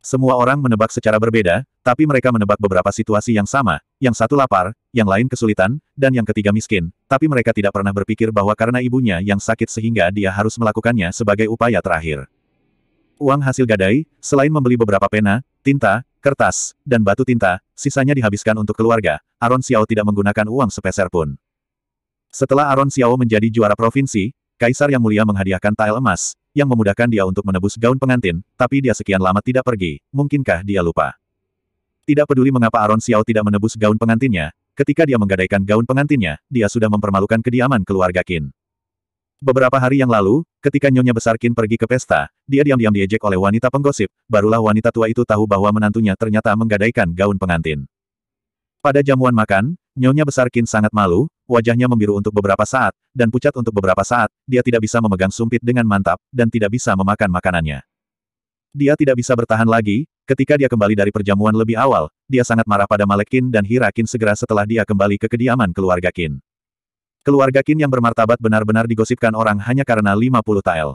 Semua orang menebak secara berbeda, tapi mereka menebak beberapa situasi yang sama, yang satu lapar, yang lain kesulitan, dan yang ketiga miskin, tapi mereka tidak pernah berpikir bahwa karena ibunya yang sakit sehingga dia harus melakukannya sebagai upaya terakhir. Uang hasil gadai, selain membeli beberapa pena, tinta, kertas, dan batu tinta, sisanya dihabiskan untuk keluarga. Aaron Xiao tidak menggunakan uang sepeser pun. Setelah Aaron Xiao menjadi juara provinsi, Kaisar Yang Mulia menghadiahkan tael emas, yang memudahkan dia untuk menebus gaun pengantin, tapi dia sekian lama tidak pergi, mungkinkah dia lupa? Tidak peduli mengapa Aaron Xiao tidak menebus gaun pengantinnya, ketika dia menggadaikan gaun pengantinnya, dia sudah mempermalukan kediaman keluarga Qin. Beberapa hari yang lalu, ketika Nyonya Besar Qin pergi ke pesta, dia diam-diam diejek oleh wanita penggosip, barulah wanita tua itu tahu bahwa menantunya ternyata menggadaikan gaun pengantin. Pada jamuan makan, Nyonya Besar Qin sangat malu, wajahnya membiru untuk beberapa saat, dan pucat untuk beberapa saat, dia tidak bisa memegang sumpit dengan mantap, dan tidak bisa memakan makanannya. Dia tidak bisa bertahan lagi, ketika dia kembali dari perjamuan lebih awal, dia sangat marah pada Malek Qin dan Hira Qin segera setelah dia kembali ke kediaman keluarga Qin. Keluarga Qin yang bermartabat benar-benar digosipkan orang hanya karena 50 tael.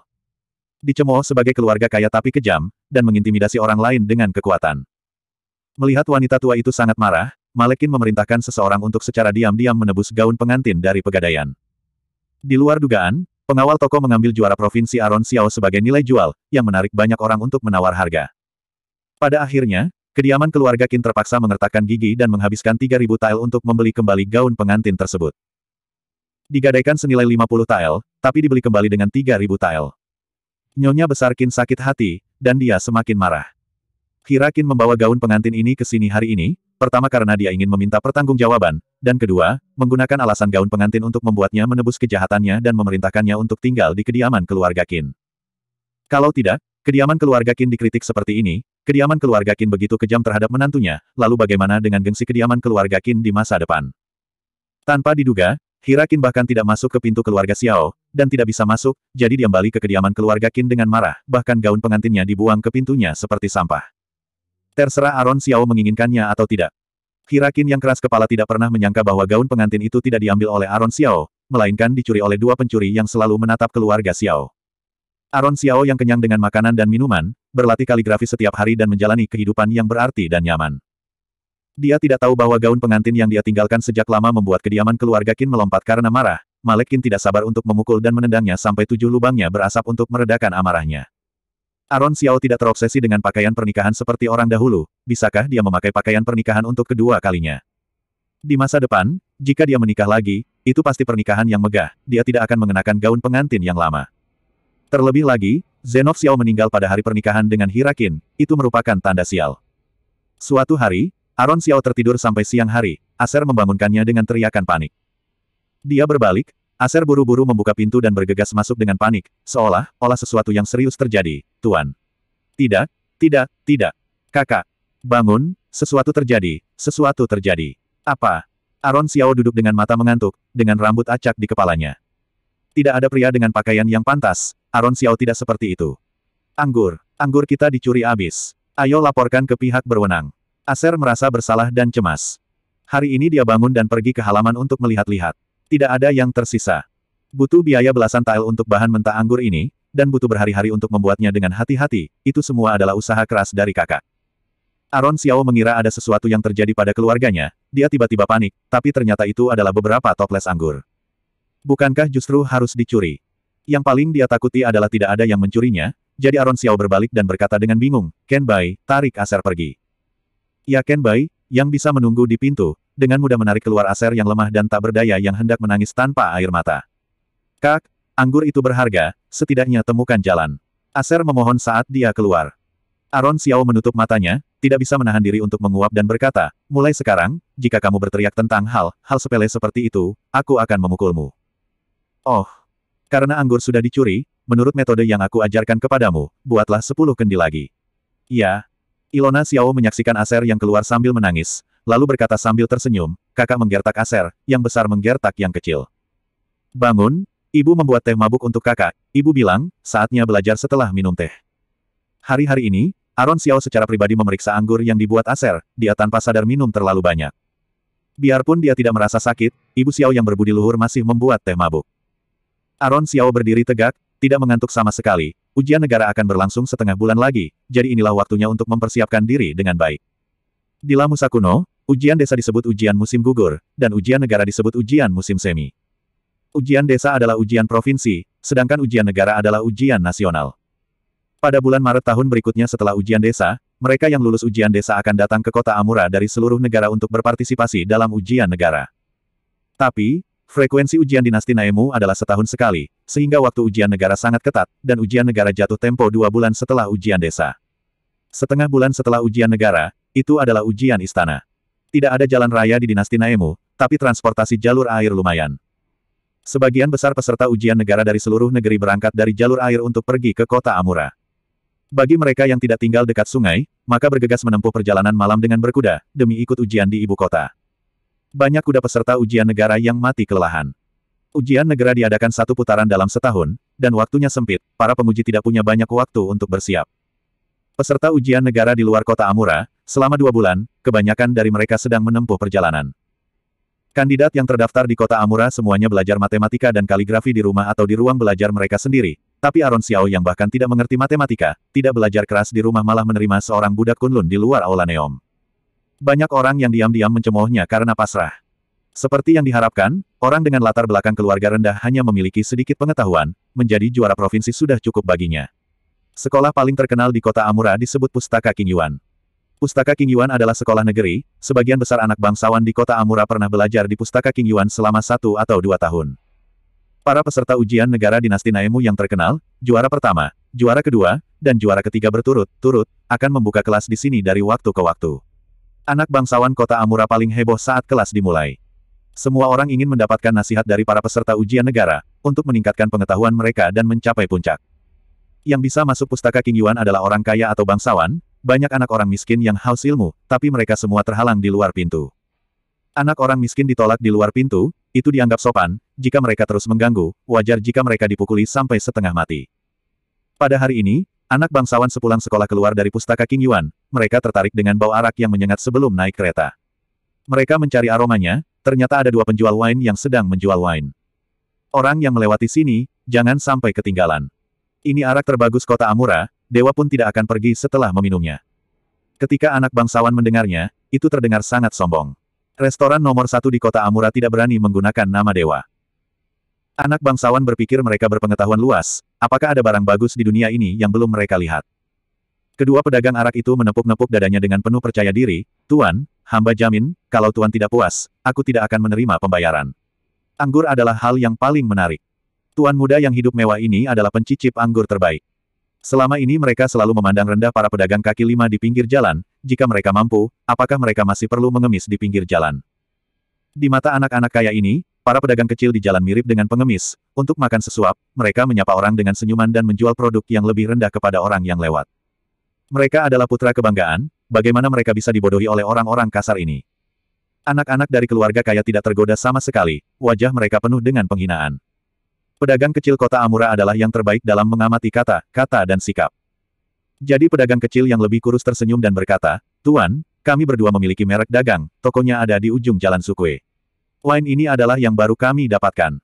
Dicemooh sebagai keluarga kaya tapi kejam, dan mengintimidasi orang lain dengan kekuatan. Melihat wanita tua itu sangat marah, Malek Qin memerintahkan seseorang untuk secara diam-diam menebus gaun pengantin dari pegadaian. Di luar dugaan, pengawal toko mengambil juara provinsi Aaron Xiao sebagai nilai jual, yang menarik banyak orang untuk menawar harga. Pada akhirnya, kediaman keluarga Qin terpaksa mengertakkan gigi dan menghabiskan 3.000 tael untuk membeli kembali gaun pengantin tersebut. Digadaikan senilai 50 tael, tapi dibeli kembali dengan 3.000 tael. Nyonya Besar Qin sakit hati, dan dia semakin marah. Hira Qin membawa gaun pengantin ini ke sini hari ini, pertama karena dia ingin meminta pertanggungjawaban, dan kedua, menggunakan alasan gaun pengantin untuk membuatnya menebus kejahatannya dan memerintahkannya untuk tinggal di kediaman keluarga Qin. Kalau tidak, kediaman keluarga Qin dikritik seperti ini, kediaman keluarga Qin begitu kejam terhadap menantunya, lalu bagaimana dengan gengsi kediaman keluarga Qin di masa depan? Tanpa diduga, Hira Qin bahkan tidak masuk ke pintu keluarga Xiao, dan tidak bisa masuk, jadi dia balik ke kediaman keluarga Qin dengan marah, bahkan gaun pengantinnya dibuang ke pintunya seperti sampah. Terserah Aaron Xiao menginginkannya atau tidak. Hira Qin yang keras kepala tidak pernah menyangka bahwa gaun pengantin itu tidak diambil oleh Aaron Xiao, melainkan dicuri oleh dua pencuri yang selalu menatap keluarga Xiao. Aaron Xiao yang kenyang dengan makanan dan minuman, berlatih kaligrafi setiap hari dan menjalani kehidupan yang berarti dan nyaman. Dia tidak tahu bahwa gaun pengantin yang dia tinggalkan sejak lama membuat kediaman keluarga Qin melompat karena marah. Malek Qin tidak sabar untuk memukul dan menendangnya sampai 7 lubangnya berasap untuk meredakan amarahnya. Aaron Xiao tidak terobsesi dengan pakaian pernikahan seperti orang dahulu, bisakah dia memakai pakaian pernikahan untuk kedua kalinya? Di masa depan, jika dia menikah lagi, itu pasti pernikahan yang megah, dia tidak akan mengenakan gaun pengantin yang lama. Terlebih lagi, Zenov Xiao meninggal pada hari pernikahan dengan Hira Qin, itu merupakan tanda sial. Suatu hari, Aaron Xiao tertidur sampai siang hari, Aser membangunkannya dengan teriakan panik. Dia berbalik, Aser buru-buru membuka pintu dan bergegas masuk dengan panik, seolah-olah sesuatu yang serius terjadi, Tuan. Tidak, tidak, tidak. Kakak. Bangun, sesuatu terjadi, sesuatu terjadi. Apa? Aaron Xiao duduk dengan mata mengantuk, dengan rambut acak di kepalanya. Tidak ada pria dengan pakaian yang pantas, Aaron Xiao tidak seperti itu. Anggur kita dicuri habis. Ayo laporkan ke pihak berwenang. Aser merasa bersalah dan cemas. Hari ini dia bangun dan pergi ke halaman untuk melihat-lihat. Tidak ada yang tersisa. Butuh biaya belasan tael untuk bahan mentah anggur ini, dan butuh berhari-hari untuk membuatnya dengan hati-hati, itu semua adalah usaha keras dari kakak. Aaron Xiao mengira ada sesuatu yang terjadi pada keluarganya, dia tiba-tiba panik, tapi ternyata itu adalah beberapa toples anggur. Bukankah justru harus dicuri? Yang paling dia takuti adalah tidak ada yang mencurinya, jadi Aaron Xiao berbalik dan berkata dengan bingung, Ken Bai, tarik Aser pergi. Ya Ken Bai, yang bisa menunggu di pintu, dengan mudah menarik keluar Aser yang lemah dan tak berdaya yang hendak menangis tanpa air mata. Kak, anggur itu berharga, setidaknya temukan jalan. Aser memohon saat dia keluar. Aaron Xiao menutup matanya, tidak bisa menahan diri untuk menguap dan berkata, mulai sekarang, jika kamu berteriak tentang hal sepele seperti itu, aku akan memukulmu. Oh, karena anggur sudah dicuri, menurut metode yang aku ajarkan kepadamu, buatlah 10 kendi lagi. Ya. Ilona Xiao menyaksikan Aser yang keluar sambil menangis, lalu berkata sambil tersenyum, kakak menggertak Aser, yang besar menggertak yang kecil. Bangun, Ibu membuat teh mabuk untuk kakak. Ibu bilang, saatnya belajar setelah minum teh. Hari-hari ini, Aaron Xiao secara pribadi memeriksa anggur yang dibuat Acer, dia tanpa sadar minum terlalu banyak. Biarpun dia tidak merasa sakit, Ibu Xiao yang berbudi luhur masih membuat teh mabuk. Aaron Xiao berdiri tegak, tidak mengantuk sama sekali. Ujian negara akan berlangsung setengah bulan lagi, jadi inilah waktunya untuk mempersiapkan diri dengan baik. Di Lamusa kuno, ujian desa disebut ujian musim gugur, dan ujian negara disebut ujian musim semi. Ujian desa adalah ujian provinsi, sedangkan ujian negara adalah ujian nasional. Pada bulan Maret tahun berikutnya setelah ujian desa, mereka yang lulus ujian desa akan datang ke kota Amura dari seluruh negara untuk berpartisipasi dalam ujian negara. Tapi, frekuensi ujian dinasti Naemu adalah setahun sekali, sehingga waktu ujian negara sangat ketat, dan ujian negara jatuh tempo 2 bulan setelah ujian desa. Setengah bulan setelah ujian negara, itu adalah ujian istana. Tidak ada jalan raya di dinasti Naemu, tapi transportasi jalur air lumayan. Sebagian besar peserta ujian negara dari seluruh negeri berangkat dari jalur air untuk pergi ke kota Amura. Bagi mereka yang tidak tinggal dekat sungai, maka bergegas menempuh perjalanan malam dengan berkuda, demi ikut ujian di ibu kota. Banyak kuda peserta ujian negara yang mati kelelahan. Ujian negara diadakan 1 putaran dalam setahun, dan waktunya sempit, para penguji tidak punya banyak waktu untuk bersiap. Peserta ujian negara di luar kota Amura, selama 2 bulan, kebanyakan dari mereka sedang menempuh perjalanan. Kandidat yang terdaftar di kota Amura semuanya belajar matematika dan kaligrafi di rumah atau di ruang belajar mereka sendiri, tapi Aaron Xiao yang bahkan tidak mengerti matematika, tidak belajar keras di rumah malah menerima seorang budak Kunlun di luar aula Neom. Banyak orang yang diam-diam mencemoohnya karena pasrah. Seperti yang diharapkan, orang dengan latar belakang keluarga rendah hanya memiliki sedikit pengetahuan, menjadi juara provinsi sudah cukup baginya. Sekolah paling terkenal di kota Amura disebut Pustaka King Yuan. Pustaka King Yuan adalah sekolah negeri, sebagian besar anak bangsawan di kota Amura pernah belajar di Pustaka King Yuan selama 1 atau 2 tahun. Para peserta ujian negara dinasti Naemu yang terkenal, juara pertama, juara kedua, dan juara ketiga berturut-turut, akan membuka kelas di sini dari waktu ke waktu. Anak bangsawan kota Amura paling heboh saat kelas dimulai. Semua orang ingin mendapatkan nasihat dari para peserta ujian negara, untuk meningkatkan pengetahuan mereka dan mencapai puncak. Yang bisa masuk Pustaka King Yuan adalah orang kaya atau bangsawan, banyak anak orang miskin yang haus ilmu, tapi mereka semua terhalang di luar pintu. Anak orang miskin ditolak di luar pintu, itu dianggap sopan, jika mereka terus mengganggu, wajar jika mereka dipukuli sampai setengah mati. Pada hari ini, anak bangsawan sepulang sekolah keluar dari Pustaka King Yuan, mereka tertarik dengan bau arak yang menyengat sebelum naik kereta. Mereka mencari aromanya, ternyata ada 2 penjual wine yang sedang menjual wine. Orang yang melewati sini, jangan sampai ketinggalan. Ini arak terbagus kota Amura, dewa pun tidak akan pergi setelah meminumnya. Ketika anak bangsawan mendengarnya, itu terdengar sangat sombong. Restoran nomor 1 di kota Amura tidak berani menggunakan nama dewa. Anak bangsawan berpikir mereka berpengetahuan luas, apakah ada barang bagus di dunia ini yang belum mereka lihat. Kedua pedagang arak itu menepuk-nepuk dadanya dengan penuh percaya diri, "Tuan, hamba jamin, kalau Tuan tidak puas, aku tidak akan menerima pembayaran. Anggur adalah hal yang paling menarik. Tuan muda yang hidup mewah ini adalah pencicip anggur terbaik." Selama ini mereka selalu memandang rendah para pedagang kaki 5 di pinggir jalan, jika mereka mampu, apakah mereka masih perlu mengemis di pinggir jalan? Di mata anak-anak kaya ini, para pedagang kecil di jalan mirip dengan pengemis, untuk makan sesuap, mereka menyapa orang dengan senyuman dan menjual produk yang lebih rendah kepada orang yang lewat. Mereka adalah putra kebanggaan, bagaimana mereka bisa dibodohi oleh orang-orang kasar ini? Anak-anak dari keluarga kaya tidak tergoda sama sekali, wajah mereka penuh dengan penghinaan. Pedagang kecil kota Amura adalah yang terbaik dalam mengamati kata-kata dan sikap. Jadi pedagang kecil yang lebih kurus tersenyum dan berkata, "Tuan, kami berdua memiliki merek dagang, tokonya ada di ujung jalan Sukue. Wine ini adalah yang baru kami dapatkan.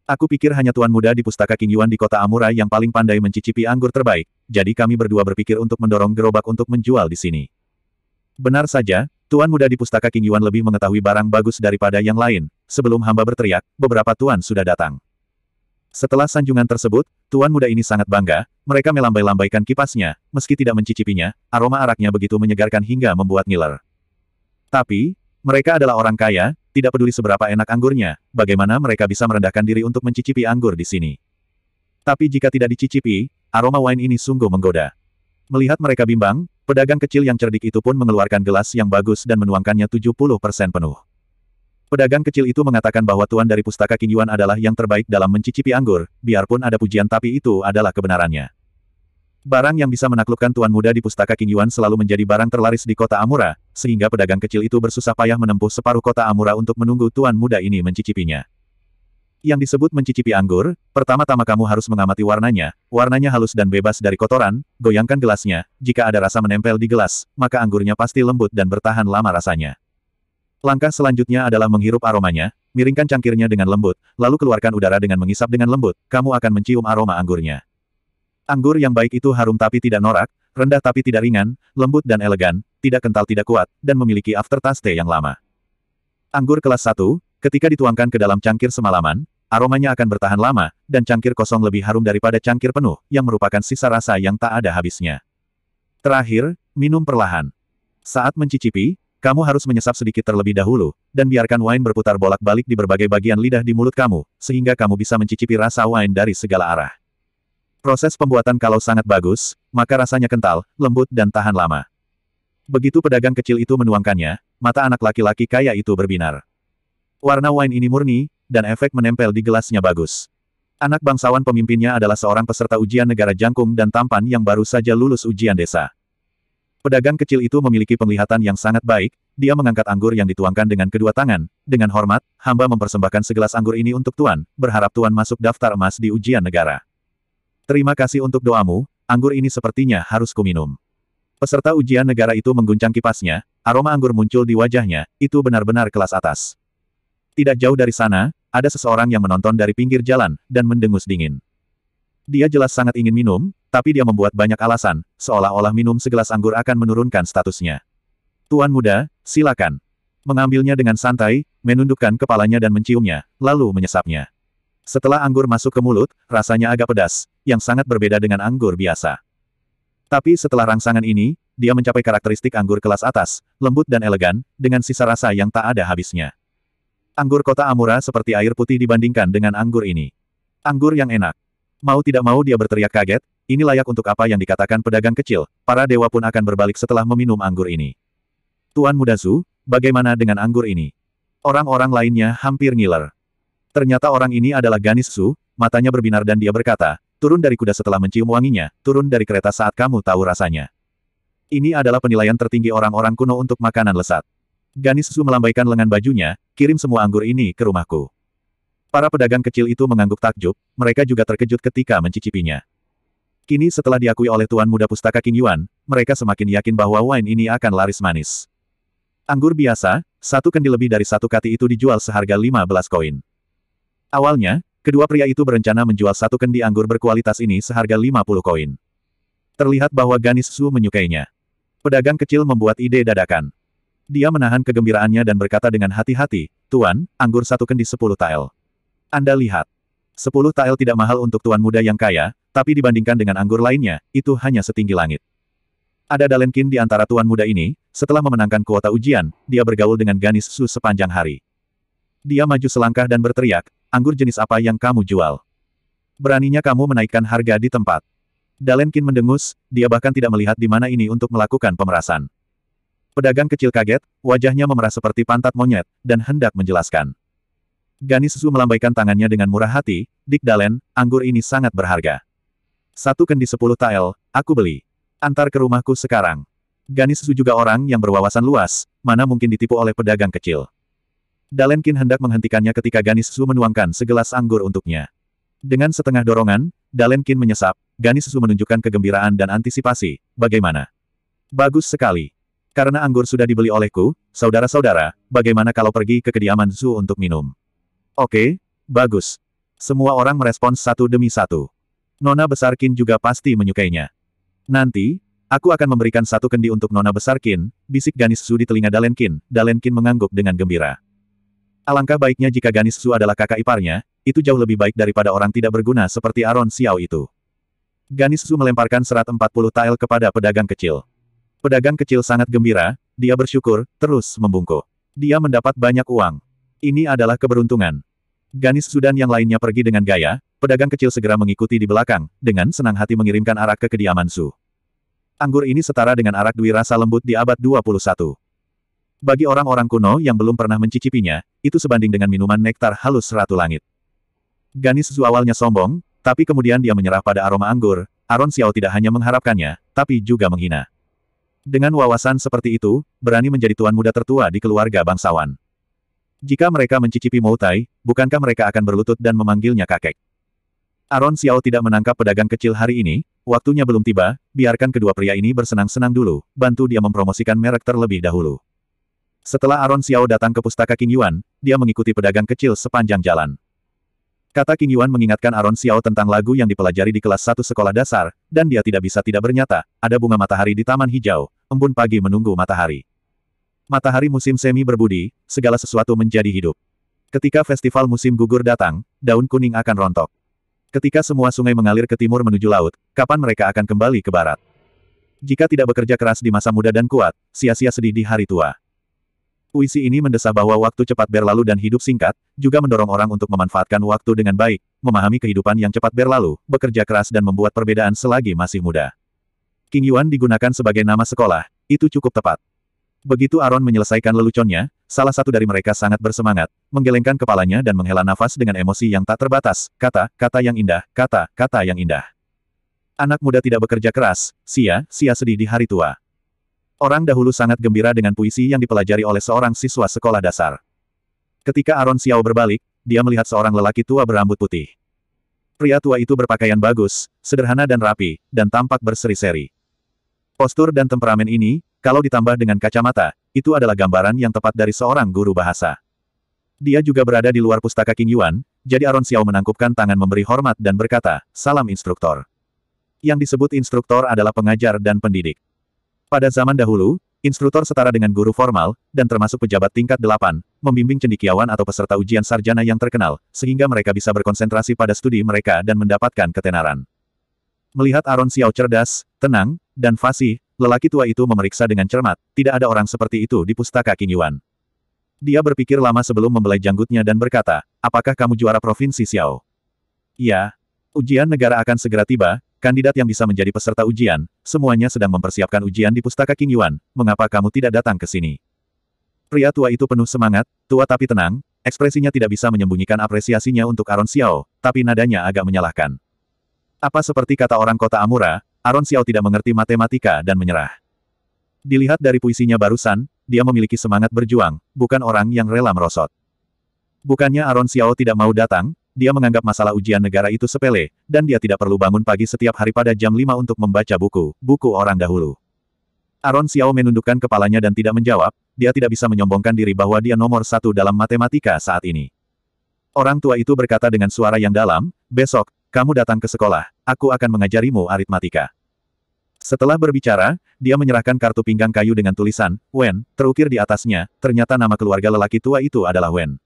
Aku pikir hanya tuan muda di Pustaka King Yuan di kota Amura yang paling pandai mencicipi anggur terbaik, jadi kami berdua berpikir untuk mendorong gerobak untuk menjual di sini." Benar saja, tuan muda di Pustaka King Yuan lebih mengetahui barang bagus daripada yang lain. Sebelum hamba berteriak, beberapa tuan sudah datang. Setelah sanjungan tersebut, tuan muda ini sangat bangga, mereka melambai-lambaikan kipasnya, meski tidak mencicipinya, aroma araknya begitu menyegarkan hingga membuat ngiler. Tapi, mereka adalah orang kaya, tidak peduli seberapa enak anggurnya, bagaimana mereka bisa merendahkan diri untuk mencicipi anggur di sini. Tapi jika tidak dicicipi, aroma wine ini sungguh menggoda. Melihat mereka bimbang, pedagang kecil yang cerdik itu pun mengeluarkan gelas yang bagus dan menuangkannya 70% penuh. Pedagang kecil itu mengatakan bahwa tuan dari Pustaka King Yuan adalah yang terbaik dalam mencicipi anggur, biarpun ada pujian tapi itu adalah kebenarannya. Barang yang bisa menaklukkan tuan muda di Pustaka King Yuan selalu menjadi barang terlaris di kota Amura, sehingga pedagang kecil itu bersusah payah menempuh separuh kota Amura untuk menunggu tuan muda ini mencicipinya. Yang disebut mencicipi anggur, pertama-tama kamu harus mengamati warnanya. Warnanya halus dan bebas dari kotoran, goyangkan gelasnya. Jika ada rasa menempel di gelas, maka anggurnya pasti lembut dan bertahan lama rasanya. Langkah selanjutnya adalah menghirup aromanya, miringkan cangkirnya dengan lembut, lalu keluarkan udara dengan mengisap dengan lembut, kamu akan mencium aroma anggurnya. Anggur yang baik itu harum tapi tidak norak, rendah tapi tidak ringan, lembut dan elegan, tidak kental tidak kuat, dan memiliki aftertaste yang lama. Anggur kelas 1, ketika dituangkan ke dalam cangkir semalaman, aromanya akan bertahan lama, dan cangkir kosong lebih harum daripada cangkir penuh, yang merupakan sisa rasa yang tak ada habisnya. Terakhir, minum perlahan. Saat mencicipi, kamu harus menyesap sedikit terlebih dahulu, dan biarkan wine berputar bolak-balik di berbagai bagian lidah di mulut kamu, sehingga kamu bisa mencicipi rasa wine dari segala arah. Proses pembuatan kalau sangat bagus, maka rasanya kental, lembut dan tahan lama. Begitu pedagang kecil itu menuangkannya, mata anak laki-laki kaya itu berbinar. Warna wine ini murni, dan efek menempel di gelasnya bagus. Anak bangsawan pemimpinnya adalah seorang peserta ujian negara jangkung dan tampan yang baru saja lulus ujian desa. Pedagang kecil itu memiliki penglihatan yang sangat baik, dia mengangkat anggur yang dituangkan dengan kedua tangan. Dengan hormat, hamba mempersembahkan segelas anggur ini untuk Tuan, berharap Tuan masuk daftar emas di ujian negara. Terima kasih untuk doamu, anggur ini sepertinya harus kuminum. Peserta ujian negara itu mengguncang kipasnya, aroma anggur muncul di wajahnya, itu benar-benar kelas atas. Tidak jauh dari sana, ada seseorang yang menonton dari pinggir jalan, dan mendengus dingin. Dia jelas sangat ingin minum, tapi dia membuat banyak alasan, seolah-olah minum segelas anggur akan menurunkan statusnya. Tuan muda, silakan. Mengambilnya dengan santai, menundukkan kepalanya dan menciumnya, lalu menyesapnya. Setelah anggur masuk ke mulut, rasanya agak pedas, yang sangat berbeda dengan anggur biasa. Tapi setelah rangsangan ini, dia mencapai karakteristik anggur kelas atas, lembut dan elegan, dengan sisa rasa yang tak ada habisnya. Anggur kota Amura seperti air putih dibandingkan dengan anggur ini. Anggur yang enak. Mau tidak mau dia berteriak kaget, ini layak untuk apa yang dikatakan pedagang kecil, para dewa pun akan berbalik setelah meminum anggur ini. Tuan Muda Su, bagaimana dengan anggur ini? Orang-orang lainnya hampir ngiler. Ternyata orang ini adalah Ganis Su, matanya berbinar dan dia berkata, turun dari kuda setelah mencium wanginya, turun dari kereta saat kamu tahu rasanya. Ini adalah penilaian tertinggi orang-orang kuno untuk makanan lesat. Ganis Su melambaikan lengan bajunya, kirim semua anggur ini ke rumahku. Para pedagang kecil itu mengangguk takjub, mereka juga terkejut ketika mencicipinya. Kini setelah diakui oleh Tuan Muda Pustaka King Yuan, mereka semakin yakin bahwa wine ini akan laris manis. Anggur biasa, satu kendi lebih dari satu kati itu dijual seharga 15 koin. Awalnya, kedua pria itu berencana menjual satu kendi anggur berkualitas ini seharga 50 koin. Terlihat bahwa Ganis Su menyukainya. Pedagang kecil membuat ide dadakan. Dia menahan kegembiraannya dan berkata dengan hati-hati, Tuan, anggur satu kendi 10 tael. Anda lihat. 10 tael tidak mahal untuk tuan muda yang kaya, tapi dibandingkan dengan anggur lainnya, itu hanya setinggi langit. Ada Dalenkin di antara tuan muda ini, setelah memenangkan kuota ujian, dia bergaul dengan Ganis Su sepanjang hari. Dia maju selangkah dan berteriak, anggur jenis apa yang kamu jual? Beraninya kamu menaikkan harga di tempat. Dalenkin mendengus, dia bahkan tidak melihat di mana ini untuk melakukan pemerasan. Pedagang kecil kaget, wajahnya memerah seperti pantat monyet, dan hendak menjelaskan. Ganis Su melambaikan tangannya dengan murah hati, Dik Dalen, anggur ini sangat berharga. Satu kendi 10 tael, aku beli. Antar ke rumahku sekarang. Ganis Su juga orang yang berwawasan luas, mana mungkin ditipu oleh pedagang kecil. Dalenkin hendak menghentikannya ketika Ganis Su menuangkan segelas anggur untuknya. Dengan setengah dorongan, Dalenkin menyesap, Ganis Su menunjukkan kegembiraan dan antisipasi, bagaimana? Bagus sekali. Karena anggur sudah dibeli olehku, saudara-saudara, bagaimana kalau pergi ke kediaman Su untuk minum? Oke, bagus. Semua orang merespons satu demi satu. Nona Besar Qin juga pasti menyukainya. Nanti, aku akan memberikan satu kendi untuk Nona Besar Qin, bisik Ganis Su di telinga Dalenkin. Dalenkin mengangguk dengan gembira. Alangkah baiknya jika Ganis Su adalah kakak iparnya, itu jauh lebih baik daripada orang tidak berguna seperti Aron Xiao itu. Ganis Su melemparkan serat 40 tael kepada pedagang kecil. Pedagang kecil sangat gembira, dia bersyukur, terus membungkuk. Dia mendapat banyak uang. Ini adalah keberuntungan. Ganis Su dan yang lainnya pergi dengan gaya, pedagang kecil segera mengikuti di belakang, dengan senang hati mengirimkan arak ke kediaman Su. Anggur ini setara dengan arak dwi rasa lembut di abad 21. Bagi orang-orang kuno yang belum pernah mencicipinya, itu sebanding dengan minuman nektar halus Ratu Langit. Ganis Su awalnya sombong, tapi kemudian dia menyerah pada aroma anggur. Aron Xiao tidak hanya mengharapkannya, tapi juga menghina. Dengan wawasan seperti itu, berani menjadi tuan muda tertua di keluarga bangsawan. Jika mereka mencicipi Moutai, bukankah mereka akan berlutut dan memanggilnya kakek? Aron Xiao tidak menangkap pedagang kecil hari ini, waktunya belum tiba, biarkan kedua pria ini bersenang-senang dulu, bantu dia mempromosikan merek terlebih dahulu. Setelah Aron Xiao datang ke pustaka Qing Yuan, dia mengikuti pedagang kecil sepanjang jalan. Kata Qing Yuan mengingatkan Aron Xiao tentang lagu yang dipelajari di kelas 1 sekolah dasar, dan dia tidak bisa tidak bernyata, ada bunga matahari di taman hijau, embun pagi menunggu matahari. Matahari musim semi berbudi, segala sesuatu menjadi hidup. Ketika festival musim gugur datang, daun kuning akan rontok. Ketika semua sungai mengalir ke timur menuju laut, kapan mereka akan kembali ke barat? Jika tidak bekerja keras di masa muda dan kuat, sia-sia sedih di hari tua. Puisi ini mendesah bahwa waktu cepat berlalu dan hidup singkat, juga mendorong orang untuk memanfaatkan waktu dengan baik, memahami kehidupan yang cepat berlalu, bekerja keras dan membuat perbedaan selagi masih muda. Qing Yuan digunakan sebagai nama sekolah, itu cukup tepat. Begitu Aron menyelesaikan leluconnya, salah satu dari mereka sangat bersemangat, menggelengkan kepalanya dan menghela nafas dengan emosi yang tak terbatas, kata yang indah, kata yang indah. Anak muda tidak bekerja keras, sia-sia sedih di hari tua. Orang dahulu sangat gembira dengan puisi yang dipelajari oleh seorang siswa sekolah dasar. Ketika Aron Xiao berbalik, dia melihat seorang lelaki tua berambut putih. Pria tua itu berpakaian bagus, sederhana dan rapi, dan tampak berseri-seri. Postur dan temperamen ini, kalau ditambah dengan kacamata, itu adalah gambaran yang tepat dari seorang guru bahasa. Dia juga berada di luar pustaka Qing Yuan, jadi Aron Xiao menangkupkan tangan memberi hormat dan berkata, "Salam instruktor." Yang disebut instruktor adalah pengajar dan pendidik. Pada zaman dahulu, instruktor setara dengan guru formal, dan termasuk pejabat tingkat 8, membimbing cendekiawan atau peserta ujian sarjana yang terkenal, sehingga mereka bisa berkonsentrasi pada studi mereka dan mendapatkan ketenaran. Melihat Aron Xiao cerdas, tenang, dan fasih, lelaki tua itu memeriksa dengan cermat, tidak ada orang seperti itu di pustaka Qing Yuan. Dia berpikir lama sebelum membelai janggutnya dan berkata, "Apakah kamu juara provinsi Xiao?" "Ya. Ujian negara akan segera tiba, kandidat yang bisa menjadi peserta ujian, semuanya sedang mempersiapkan ujian di pustaka Qing Yuan, mengapa kamu tidak datang ke sini?" Pria tua itu penuh semangat, tua tapi tenang, ekspresinya tidak bisa menyembunyikan apresiasinya untuk Aron Xiao, tapi nadanya agak menyalahkan. Apa seperti kata orang kota Amura, Aron Xiao tidak mengerti matematika dan menyerah. Dilihat dari puisinya barusan, dia memiliki semangat berjuang, bukan orang yang rela merosot. Bukannya Aron Xiao tidak mau datang, dia menganggap masalah ujian negara itu sepele, dan dia tidak perlu bangun pagi setiap hari pada jam 5 untuk membaca buku orang dahulu. Aron Xiao menundukkan kepalanya dan tidak menjawab, dia tidak bisa menyombongkan diri bahwa dia nomor 1 dalam matematika saat ini. Orang tua itu berkata dengan suara yang dalam, "Besok, kamu datang ke sekolah, aku akan mengajarimu aritmatika." Setelah berbicara, dia menyerahkan kartu pinggang kayu dengan tulisan, "Wen," terukir di atasnya, ternyata nama keluarga lelaki tua itu adalah Wen.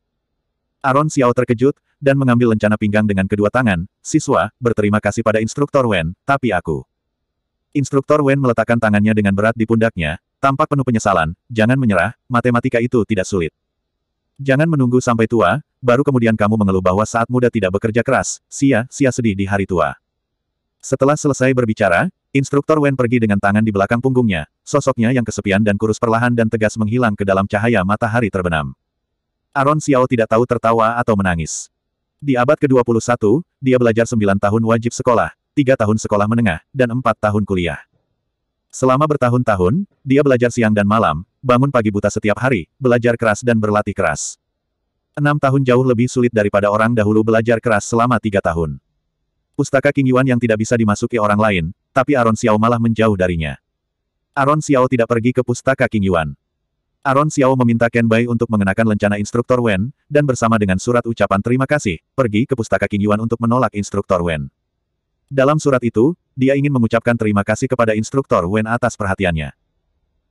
Aron Xiao terkejut, dan mengambil lencana pinggang dengan kedua tangan, "Siswa, berterima kasih pada instruktur Wen, tapi aku." Instruktur Wen meletakkan tangannya dengan berat di pundaknya, tampak penuh penyesalan, "Jangan menyerah, matematika itu tidak sulit. Jangan menunggu sampai tua, baru kemudian kamu mengeluh bahwa saat muda tidak bekerja keras, sia-sia sedih di hari tua." Setelah selesai berbicara, instruktur Wen pergi dengan tangan di belakang punggungnya, sosoknya yang kesepian dan kurus perlahan dan tegas menghilang ke dalam cahaya matahari terbenam. Aron Xiao tidak tahu tertawa atau menangis. Di abad ke-21, dia belajar 9 tahun wajib sekolah, 3 tahun sekolah menengah, dan 4 tahun kuliah. Selama bertahun-tahun, dia belajar siang dan malam, bangun pagi buta setiap hari, belajar keras dan berlatih keras. 6 tahun jauh lebih sulit daripada orang dahulu belajar keras selama 3 tahun. Pustaka Qing Yuan yang tidak bisa dimasuki orang lain, tapi Aron Xiao malah menjauh darinya. Aron Xiao tidak pergi ke pustaka Qing Yuan. Aron Xiao meminta Ken Bai untuk mengenakan lencana instruktur Wen, dan bersama dengan surat ucapan terima kasih, pergi ke pustaka Qing Yuan untuk menolak instruktur Wen. Dalam surat itu, dia ingin mengucapkan terima kasih kepada instruktur Wen atas perhatiannya.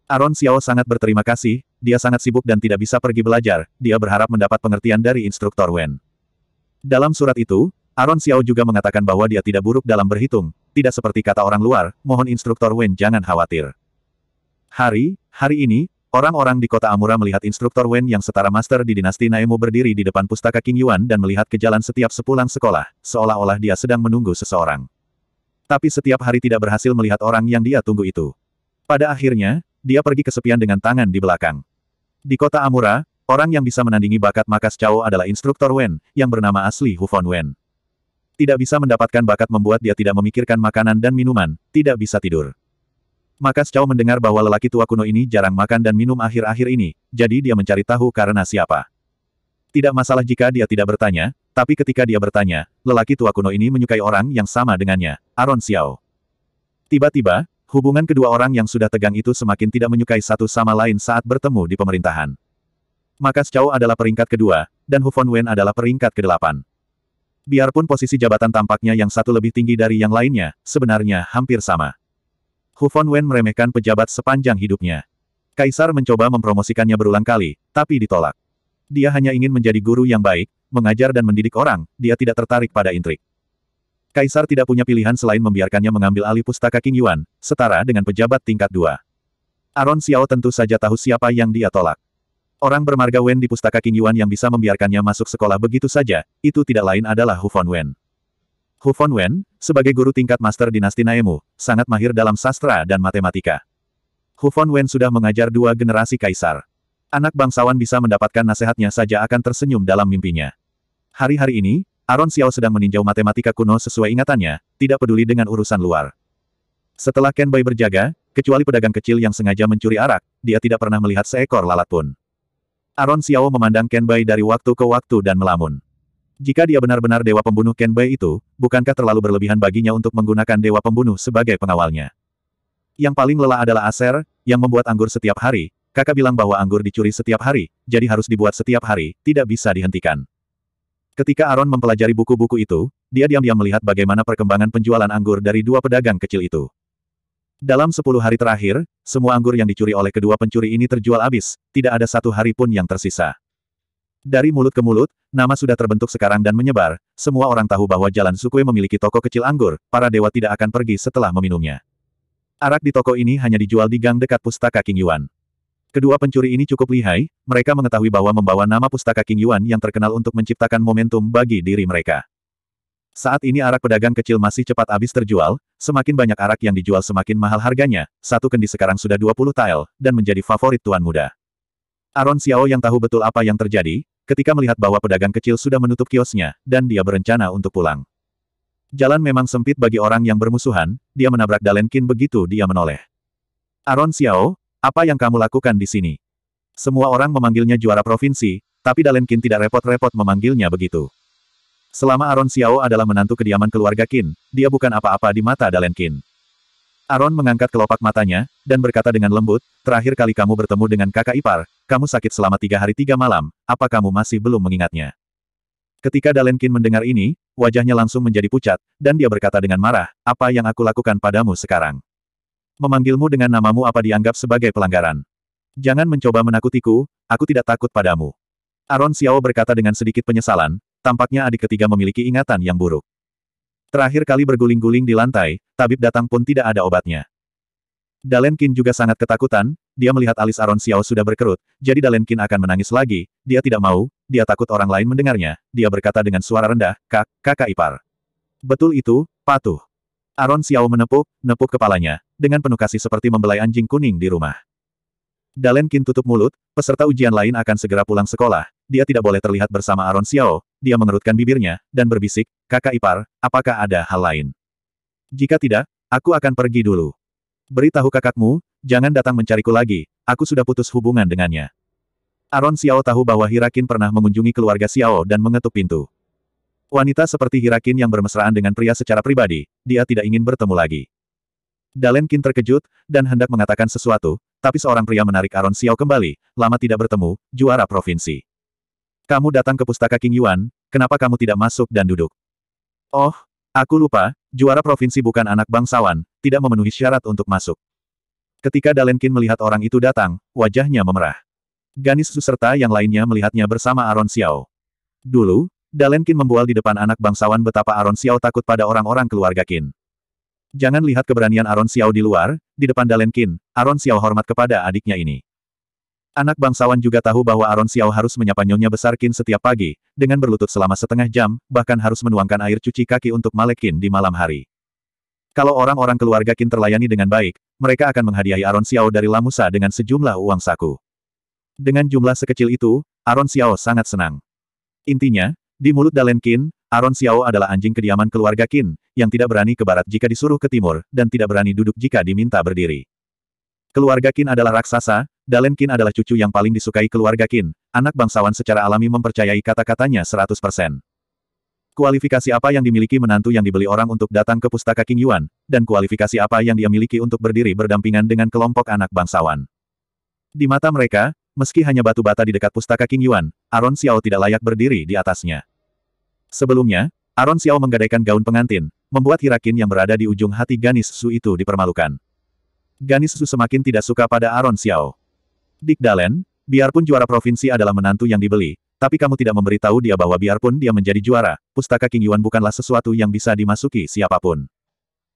Aron Xiao sangat berterima kasih, dia sangat sibuk dan tidak bisa pergi belajar, dia berharap mendapat pengertian dari instruktur Wen. Dalam surat itu, Aron Xiao juga mengatakan bahwa dia tidak buruk dalam berhitung, tidak seperti kata orang luar, mohon instruktur Wen jangan khawatir. Hari ini, orang-orang di kota Amura melihat instruktur Wen yang setara master di dinasti Naemo berdiri di depan pustaka Qing Yuan dan melihat ke jalan setiap sepulang sekolah, seolah-olah dia sedang menunggu seseorang. Tapi setiap hari tidak berhasil melihat orang yang dia tunggu itu. Pada akhirnya, dia pergi kesepian dengan tangan di belakang. Di kota Amura, orang yang bisa menandingi bakat Makas Cao adalah instruktur Wen, yang bernama asli Hufon Wen. Tidak bisa mendapatkan bakat membuat dia tidak memikirkan makanan dan minuman, tidak bisa tidur. Makas Cao mendengar bahwa lelaki tua kuno ini jarang makan dan minum akhir-akhir ini, jadi dia mencari tahu karena siapa. Tidak masalah jika dia tidak bertanya, tapi ketika dia bertanya, lelaki tua kuno ini menyukai orang yang sama dengannya, Aaron Xiao. Tiba-tiba, hubungan kedua orang yang sudah tegang itu semakin tidak menyukai satu sama lain saat bertemu di pemerintahan. Maka Zhao adalah peringkat kedua, dan Hu Fengwen adalah peringkat ke-8. Biarpun posisi jabatan tampaknya yang satu lebih tinggi dari yang lainnya, sebenarnya hampir sama. Hu Fengwen meremehkan pejabat sepanjang hidupnya. Kaisar mencoba mempromosikannya berulang kali, tapi ditolak. Dia hanya ingin menjadi guru yang baik, mengajar dan mendidik orang, dia tidak tertarik pada intrik. Kaisar tidak punya pilihan selain membiarkannya mengambil alih pustaka Qing Yuan, setara dengan pejabat tingkat 2. Aaron Xiao tentu saja tahu siapa yang dia tolak. Orang bermarga Wen di pustaka Qing Yuan yang bisa membiarkannya masuk sekolah begitu saja, itu tidak lain adalah Hu Fengwen. Hu Fengwen, sebagai guru tingkat master dinasti Naemu, sangat mahir dalam sastra dan matematika. Hu Fengwen sudah mengajar 2 generasi kaisar. Anak bangsawan bisa mendapatkan nasihatnya saja akan tersenyum dalam mimpinya. Hari-hari ini, Aaron Xiao sedang meninjau matematika kuno sesuai ingatannya, tidak peduli dengan urusan luar. Setelah Ken Bai berjaga, kecuali pedagang kecil yang sengaja mencuri arak, dia tidak pernah melihat seekor lalat pun. Aaron Xiao memandang Ken Bai dari waktu ke waktu dan melamun. Jika dia benar-benar dewa pembunuh Ken Bai itu, bukankah terlalu berlebihan baginya untuk menggunakan dewa pembunuh sebagai pengawalnya? Yang paling lelah adalah Aser, yang membuat anggur setiap hari. Kakak bilang bahwa anggur dicuri setiap hari, jadi harus dibuat setiap hari, tidak bisa dihentikan. Ketika Aaron mempelajari buku-buku itu, dia diam-diam melihat bagaimana perkembangan penjualan anggur dari 2 pedagang kecil itu. Dalam 10 hari terakhir, semua anggur yang dicuri oleh kedua pencuri ini terjual habis, tidak ada satu hari pun yang tersisa. Dari mulut ke mulut, nama sudah terbentuk sekarang dan menyebar, semua orang tahu bahwa Jalan Sukue memiliki toko kecil anggur, para dewa tidak akan pergi setelah meminumnya. Arak di toko ini hanya dijual di gang dekat pustaka Qing Yuan. Kedua pencuri ini cukup lihai, mereka mengetahui bahwa membawa nama pustaka Qing Yuan yang terkenal untuk menciptakan momentum bagi diri mereka. Saat ini arak pedagang kecil masih cepat habis terjual, semakin banyak arak yang dijual semakin mahal harganya, satu kendi sekarang sudah 20 tael, dan menjadi favorit tuan muda. Aaron Xiao yang tahu betul apa yang terjadi, ketika melihat bahwa pedagang kecil sudah menutup kiosnya, dan dia berencana untuk pulang. Jalan memang sempit bagi orang yang bermusuhan, dia menabrak Dalen Qin begitu dia menoleh. Aaron Xiao, apa yang kamu lakukan di sini? Semua orang memanggilnya juara provinsi, tapi Dalen Qin tidak repot-repot memanggilnya begitu. Selama Aaron Xiao adalah menantu kediaman keluarga Qin, dia bukan apa-apa di mata Dalen Qin. Aaron mengangkat kelopak matanya, dan berkata dengan lembut, terakhir kali kamu bertemu dengan kakak ipar, kamu sakit selama 3 hari 3 malam, apa kamu masih belum mengingatnya? Ketika Dalen Qin mendengar ini, wajahnya langsung menjadi pucat, dan dia berkata dengan marah, apa yang aku lakukan padamu sekarang? Memanggilmu dengan namamu apa dianggap sebagai pelanggaran? Jangan mencoba menakutiku, aku tidak takut padamu. Aaron Xiao berkata dengan sedikit penyesalan, tampaknya adik ketiga memiliki ingatan yang buruk. Terakhir kali berguling-guling di lantai, tabib datang pun tidak ada obatnya. Dalen Qin juga sangat ketakutan, dia melihat alis Aaron Xiao sudah berkerut, jadi Dalen Qin akan menangis lagi, dia tidak mau, dia takut orang lain mendengarnya, dia berkata dengan suara rendah, kakak ipar. Betul itu, patuh. Aaron Xiao menepuk kepalanya, dengan penuh kasih seperti membelai anjing kuning di rumah. Dalen Qin tutup mulut, peserta ujian lain akan segera pulang sekolah, dia tidak boleh terlihat bersama Aaron Xiao, dia mengerutkan bibirnya, dan berbisik, kakak ipar, apakah ada hal lain? Jika tidak, aku akan pergi dulu. Beritahu kakakmu, jangan datang mencariku lagi, aku sudah putus hubungan dengannya. Aaron Xiao tahu bahwa Hirakin pernah mengunjungi keluarga Xiao dan mengetuk pintu. Wanita seperti Hirakin yang bermesraan dengan pria secara pribadi, dia tidak ingin bertemu lagi. Dalen Qin terkejut, dan hendak mengatakan sesuatu, tapi seorang pria menarik Aaron Xiao kembali, lama tidak bertemu, juara provinsi. Kamu datang ke pustaka Qing Yuan, kenapa kamu tidak masuk dan duduk? Oh, aku lupa, juara provinsi bukan anak bangsawan, tidak memenuhi syarat untuk masuk. Ketika Dalen Qin melihat orang itu datang, wajahnya memerah. Ganis Su serta yang lainnya melihatnya bersama Aaron Xiao. Dulu, Dalen Qin membual di depan anak bangsawan betapa Aaron Xiao takut pada orang-orang keluarga Qin. Jangan lihat keberanian Aaron Xiao di luar, di depan Dalen Qin, Aaron Xiao hormat kepada adiknya ini. Anak bangsawan juga tahu bahwa Aaron Xiao harus menyapa nyonya besar Qin setiap pagi, dengan berlutut selama setengah jam, bahkan harus menuangkan air cuci kaki untuk Malek Qin di malam hari. Kalau orang-orang keluarga Qin terlayani dengan baik, mereka akan menghadiahi Aaron Xiao dari Lamusa dengan sejumlah uang saku. Dengan jumlah sekecil itu, Aaron Xiao sangat senang. Intinya, di mulut Dalen Qin, Aaron Xiao adalah anjing kediaman keluarga Qin, yang tidak berani ke barat jika disuruh ke timur, dan tidak berani duduk jika diminta berdiri. Keluarga Qin adalah raksasa, Dalen Qin adalah cucu yang paling disukai keluarga Qin. Anak bangsawan secara alami mempercayai kata-katanya 100%. Kualifikasi apa yang dimiliki menantu yang dibeli orang untuk datang ke pustaka King Yuan, dan kualifikasi apa yang dia miliki untuk berdiri berdampingan dengan kelompok anak bangsawan. Di mata mereka, meski hanya batu bata di dekat pustaka King Yuan, Aron Xiao tidak layak berdiri di atasnya. Sebelumnya, Aron Xiao menggadaikan gaun pengantin, membuat Hirakin yang berada di ujung hati Ganis Su itu dipermalukan. Ganis Su semakin tidak suka pada Aron Xiao. Dick Dalen, biarpun juara provinsi adalah menantu yang dibeli, tapi kamu tidak memberitahu dia bahwa biarpun dia menjadi juara, pustaka King Yuan bukanlah sesuatu yang bisa dimasuki siapapun.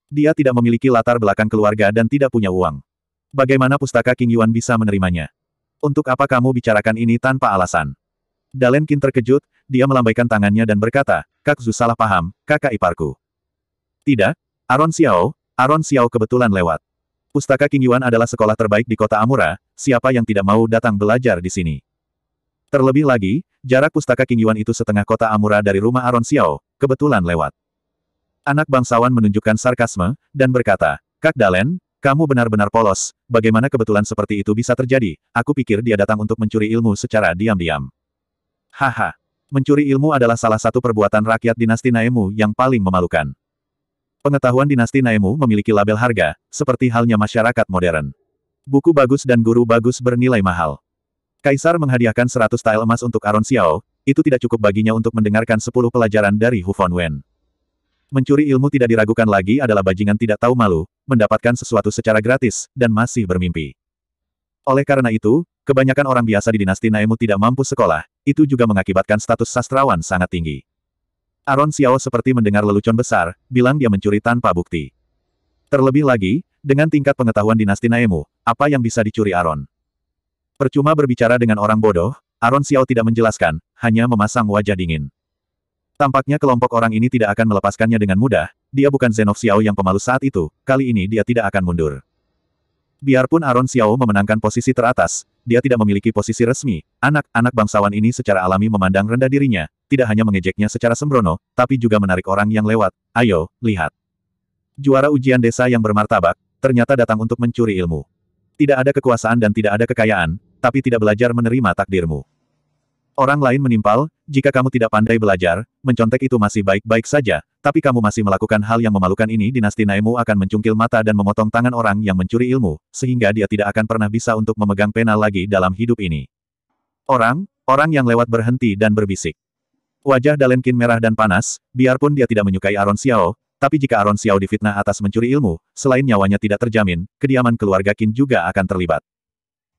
Dia tidak memiliki latar belakang keluarga dan tidak punya uang. Bagaimana pustaka King Yuan bisa menerimanya? Untuk apa kamu bicarakan ini tanpa alasan? Dalen Qin terkejut, dia melambaikan tangannya dan berkata, Kak Zu salah paham, kakak iparku. Tidak, Aron Xiao kebetulan lewat. Pustaka King Yuan adalah sekolah terbaik di kota Amura, siapa yang tidak mau datang belajar di sini? Terlebih lagi, jarak pustaka King Yuan itu setengah kota Amura dari rumah Aron Xiao, kebetulan lewat. Anak bangsawan menunjukkan sarkasme, dan berkata, Kak Dalen, kamu benar-benar polos, bagaimana kebetulan seperti itu bisa terjadi, aku pikir dia datang untuk mencuri ilmu secara diam-diam. Haha, mencuri ilmu adalah salah satu perbuatan rakyat dinasti Naemu yang paling memalukan. Pengetahuan dinasti Naemu memiliki label harga, seperti halnya masyarakat modern. Buku bagus dan guru bagus bernilai mahal. Kaisar menghadiahkan 100 tile emas untuk Aron Xiao, itu tidak cukup baginya untuk mendengarkan 10 pelajaran dari Hu Fonwen. Mencuri ilmu tidak diragukan lagi adalah bajingan tidak tahu malu, mendapatkan sesuatu secara gratis, dan masih bermimpi. Oleh karena itu, kebanyakan orang biasa di dinasti Naemu tidak mampu sekolah, itu juga mengakibatkan status sastrawan sangat tinggi. Aron Xiao seperti mendengar lelucon besar, bilang dia mencuri tanpa bukti. Terlebih lagi, dengan tingkat pengetahuan dinasti Naemu, apa yang bisa dicuri Aron? Percuma berbicara dengan orang bodoh, Aron Xiao tidak menjelaskan, hanya memasang wajah dingin. Tampaknya kelompok orang ini tidak akan melepaskannya dengan mudah, dia bukan Zenov Xiao yang pemalu saat itu, kali ini dia tidak akan mundur. Biarpun Aron Xiao memenangkan posisi teratas, dia tidak memiliki posisi resmi, anak-anak bangsawan ini secara alami memandang rendah dirinya, tidak hanya mengejeknya secara sembrono, tapi juga menarik orang yang lewat, ayo, lihat. Juara ujian desa yang bermartabat, ternyata datang untuk mencuri ilmu. Tidak ada kekuasaan dan tidak ada kekayaan, tapi tidak belajar menerima takdirmu. Orang lain menimpal, jika kamu tidak pandai belajar, mencontek itu masih baik-baik saja, tapi kamu masih melakukan hal yang memalukan ini, dinasti Naemu akan mencungkil mata dan memotong tangan orang yang mencuri ilmu, sehingga dia tidak akan pernah bisa untuk memegang pena lagi dalam hidup ini. Orang yang lewat berhenti dan berbisik. Wajah Dalen Qin merah dan panas, biarpun dia tidak menyukai Aron Xiao, tapi jika Aron Xiao difitnah atas mencuri ilmu, selain nyawanya tidak terjamin, kediaman keluarga Qin juga akan terlibat.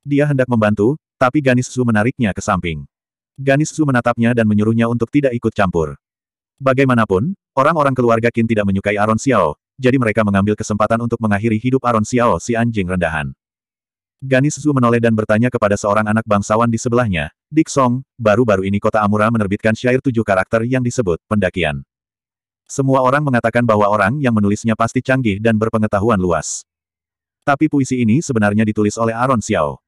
Dia hendak membantu, tapi Ganis Su menariknya ke samping. Ganis Su menatapnya dan menyuruhnya untuk tidak ikut campur. Bagaimanapun, orang-orang keluarga Qin tidak menyukai Aron Xiao, jadi mereka mengambil kesempatan untuk mengakhiri hidup Aron Xiao si anjing rendahan. Ganis Su menoleh dan bertanya kepada seorang anak bangsawan di sebelahnya, Dik Song, baru-baru ini kota Amura menerbitkan syair 7 karakter yang disebut pendakian. Semua orang mengatakan bahwa orang yang menulisnya pasti canggih dan berpengetahuan luas. Tapi puisi ini sebenarnya ditulis oleh Aron Xiao.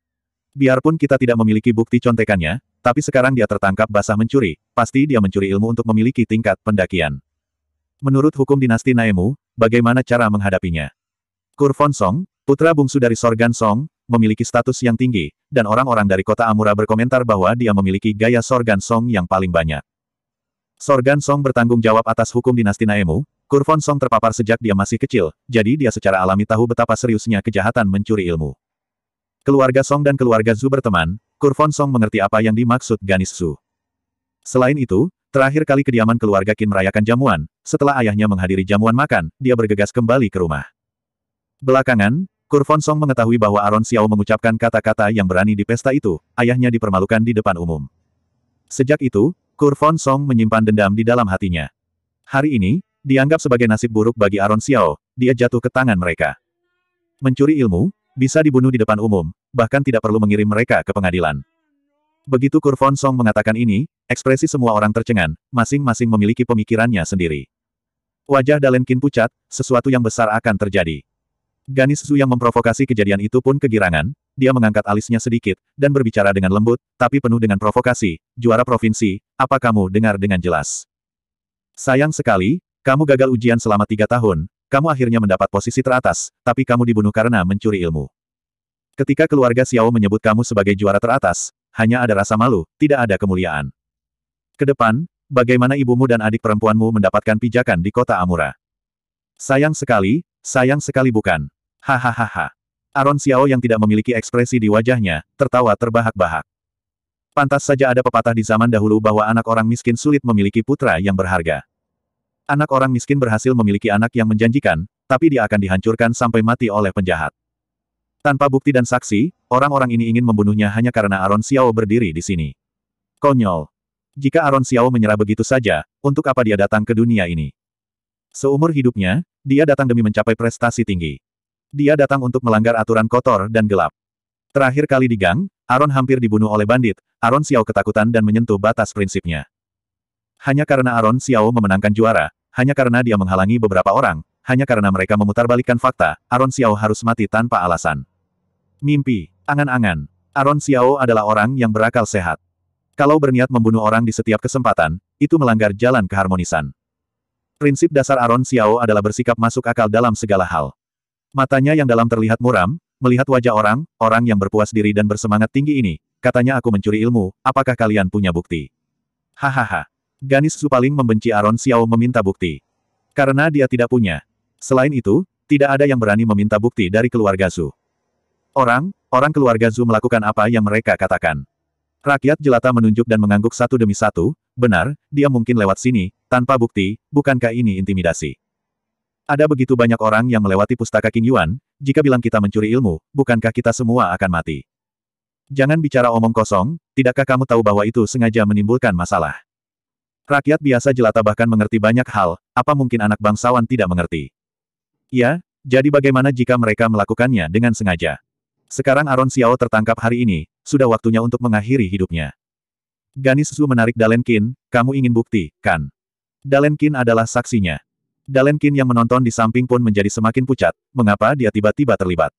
Biarpun kita tidak memiliki bukti contekannya, tapi sekarang dia tertangkap basah mencuri, pasti dia mencuri ilmu untuk memiliki tingkat pendakian. Menurut hukum dinasti Naemu, bagaimana cara menghadapinya? Kurfon Song, putra bungsu dari Sorgan Song, memiliki status yang tinggi, dan orang-orang dari kota Amura berkomentar bahwa dia memiliki gaya Sorgan Song yang paling banyak. Sorgan Song bertanggung jawab atas hukum dinasti Naemu, Kurfon Song terpapar sejak dia masih kecil, jadi dia secara alami tahu betapa seriusnya kejahatan mencuri ilmu. Keluarga Song dan keluarga Zhu berteman, Kurfon Song mengerti apa yang dimaksud Ganis Su. Selain itu, terakhir kali kediaman keluarga Qin merayakan jamuan, setelah ayahnya menghadiri jamuan makan, dia bergegas kembali ke rumah. Belakangan, Kurfon Song mengetahui bahwa Aron Xiao mengucapkan kata-kata yang berani di pesta itu, ayahnya dipermalukan di depan umum. Sejak itu, Kurfon Song menyimpan dendam di dalam hatinya. Hari ini, dianggap sebagai nasib buruk bagi Aron Xiao, dia jatuh ke tangan mereka. Mencuri ilmu, bisa dibunuh di depan umum, bahkan tidak perlu mengirim mereka ke pengadilan. Begitu Kurfon Song mengatakan ini, ekspresi semua orang tercengang, masing-masing memiliki pemikirannya sendiri. Wajah Dalen Qin pucat, sesuatu yang besar akan terjadi. Ganis Su yang memprovokasi kejadian itu pun kegirangan, dia mengangkat alisnya sedikit, dan berbicara dengan lembut, tapi penuh dengan provokasi, juara provinsi, apa kamu dengar dengan jelas? Sayang sekali, kamu gagal ujian selama 3 tahun, kamu akhirnya mendapat posisi teratas, tapi kamu dibunuh karena mencuri ilmu. Ketika keluarga Xiao menyebut kamu sebagai juara teratas, hanya ada rasa malu, tidak ada kemuliaan. Kedepan, bagaimana ibumu dan adik perempuanmu mendapatkan pijakan di kota Amura? Sayang sekali bukan? Hahaha. Aron Xiao yang tidak memiliki ekspresi di wajahnya, tertawa terbahak-bahak. Pantas saja ada pepatah di zaman dahulu bahwa anak orang miskin sulit memiliki putra yang berharga. Anak orang miskin berhasil memiliki anak yang menjanjikan, tapi dia akan dihancurkan sampai mati oleh penjahat. Tanpa bukti dan saksi, orang-orang ini ingin membunuhnya hanya karena Aron Xiao berdiri di sini. Konyol. Jika Aron Xiao menyerah begitu saja, untuk apa dia datang ke dunia ini? Seumur hidupnya, dia datang demi mencapai prestasi tinggi. Dia datang untuk melanggar aturan kotor dan gelap. Terakhir kali di gang, Aron hampir dibunuh oleh bandit. Aron Xiao ketakutan dan menyentuh batas prinsipnya. Hanya karena Aron Xiao memenangkan juara, hanya karena dia menghalangi beberapa orang, hanya karena mereka memutarbalikkan fakta, Aron Xiao harus mati tanpa alasan. Mimpi, angan-angan. Aron Xiao adalah orang yang berakal sehat. Kalau berniat membunuh orang di setiap kesempatan, itu melanggar jalan keharmonisan. Prinsip dasar Aron Xiao adalah bersikap masuk akal dalam segala hal. Matanya yang dalam terlihat muram, melihat wajah orang yang berpuas diri dan bersemangat tinggi ini. Katanya aku mencuri ilmu, apakah kalian punya bukti? Hahaha. Ganis Su paling membenci Aron Xiao meminta bukti. Karena dia tidak punya. Selain itu, tidak ada yang berani meminta bukti dari keluarga Zhu. Orang keluarga Zhu melakukan apa yang mereka katakan. Rakyat jelata menunjuk dan mengangguk satu demi satu, benar, dia mungkin lewat sini, tanpa bukti, bukankah ini intimidasi? Ada begitu banyak orang yang melewati pustaka King Yuan, jika bilang kita mencuri ilmu, bukankah kita semua akan mati? Jangan bicara omong kosong, tidakkah kamu tahu bahwa itu sengaja menimbulkan masalah? Rakyat biasa jelata bahkan mengerti banyak hal, apa mungkin anak bangsawan tidak mengerti? Ya, jadi bagaimana jika mereka melakukannya dengan sengaja? Sekarang Aron Xiao tertangkap hari ini, sudah waktunya untuk mengakhiri hidupnya. Ganis Zhu menarik Dalen Qin, kamu ingin bukti, kan? Dalen Qin adalah saksinya. Dalen Qin yang menonton di samping pun menjadi semakin pucat, mengapa dia tiba-tiba terlibat?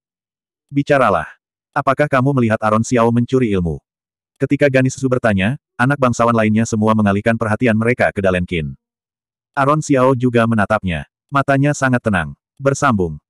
Bicaralah. Apakah kamu melihat Aron Xiao mencuri ilmu? Ketika Ganis Zhu bertanya, anak bangsawan lainnya semua mengalihkan perhatian mereka ke Dalen Qin. Aron Xiao juga menatapnya. Matanya sangat tenang. Bersambung.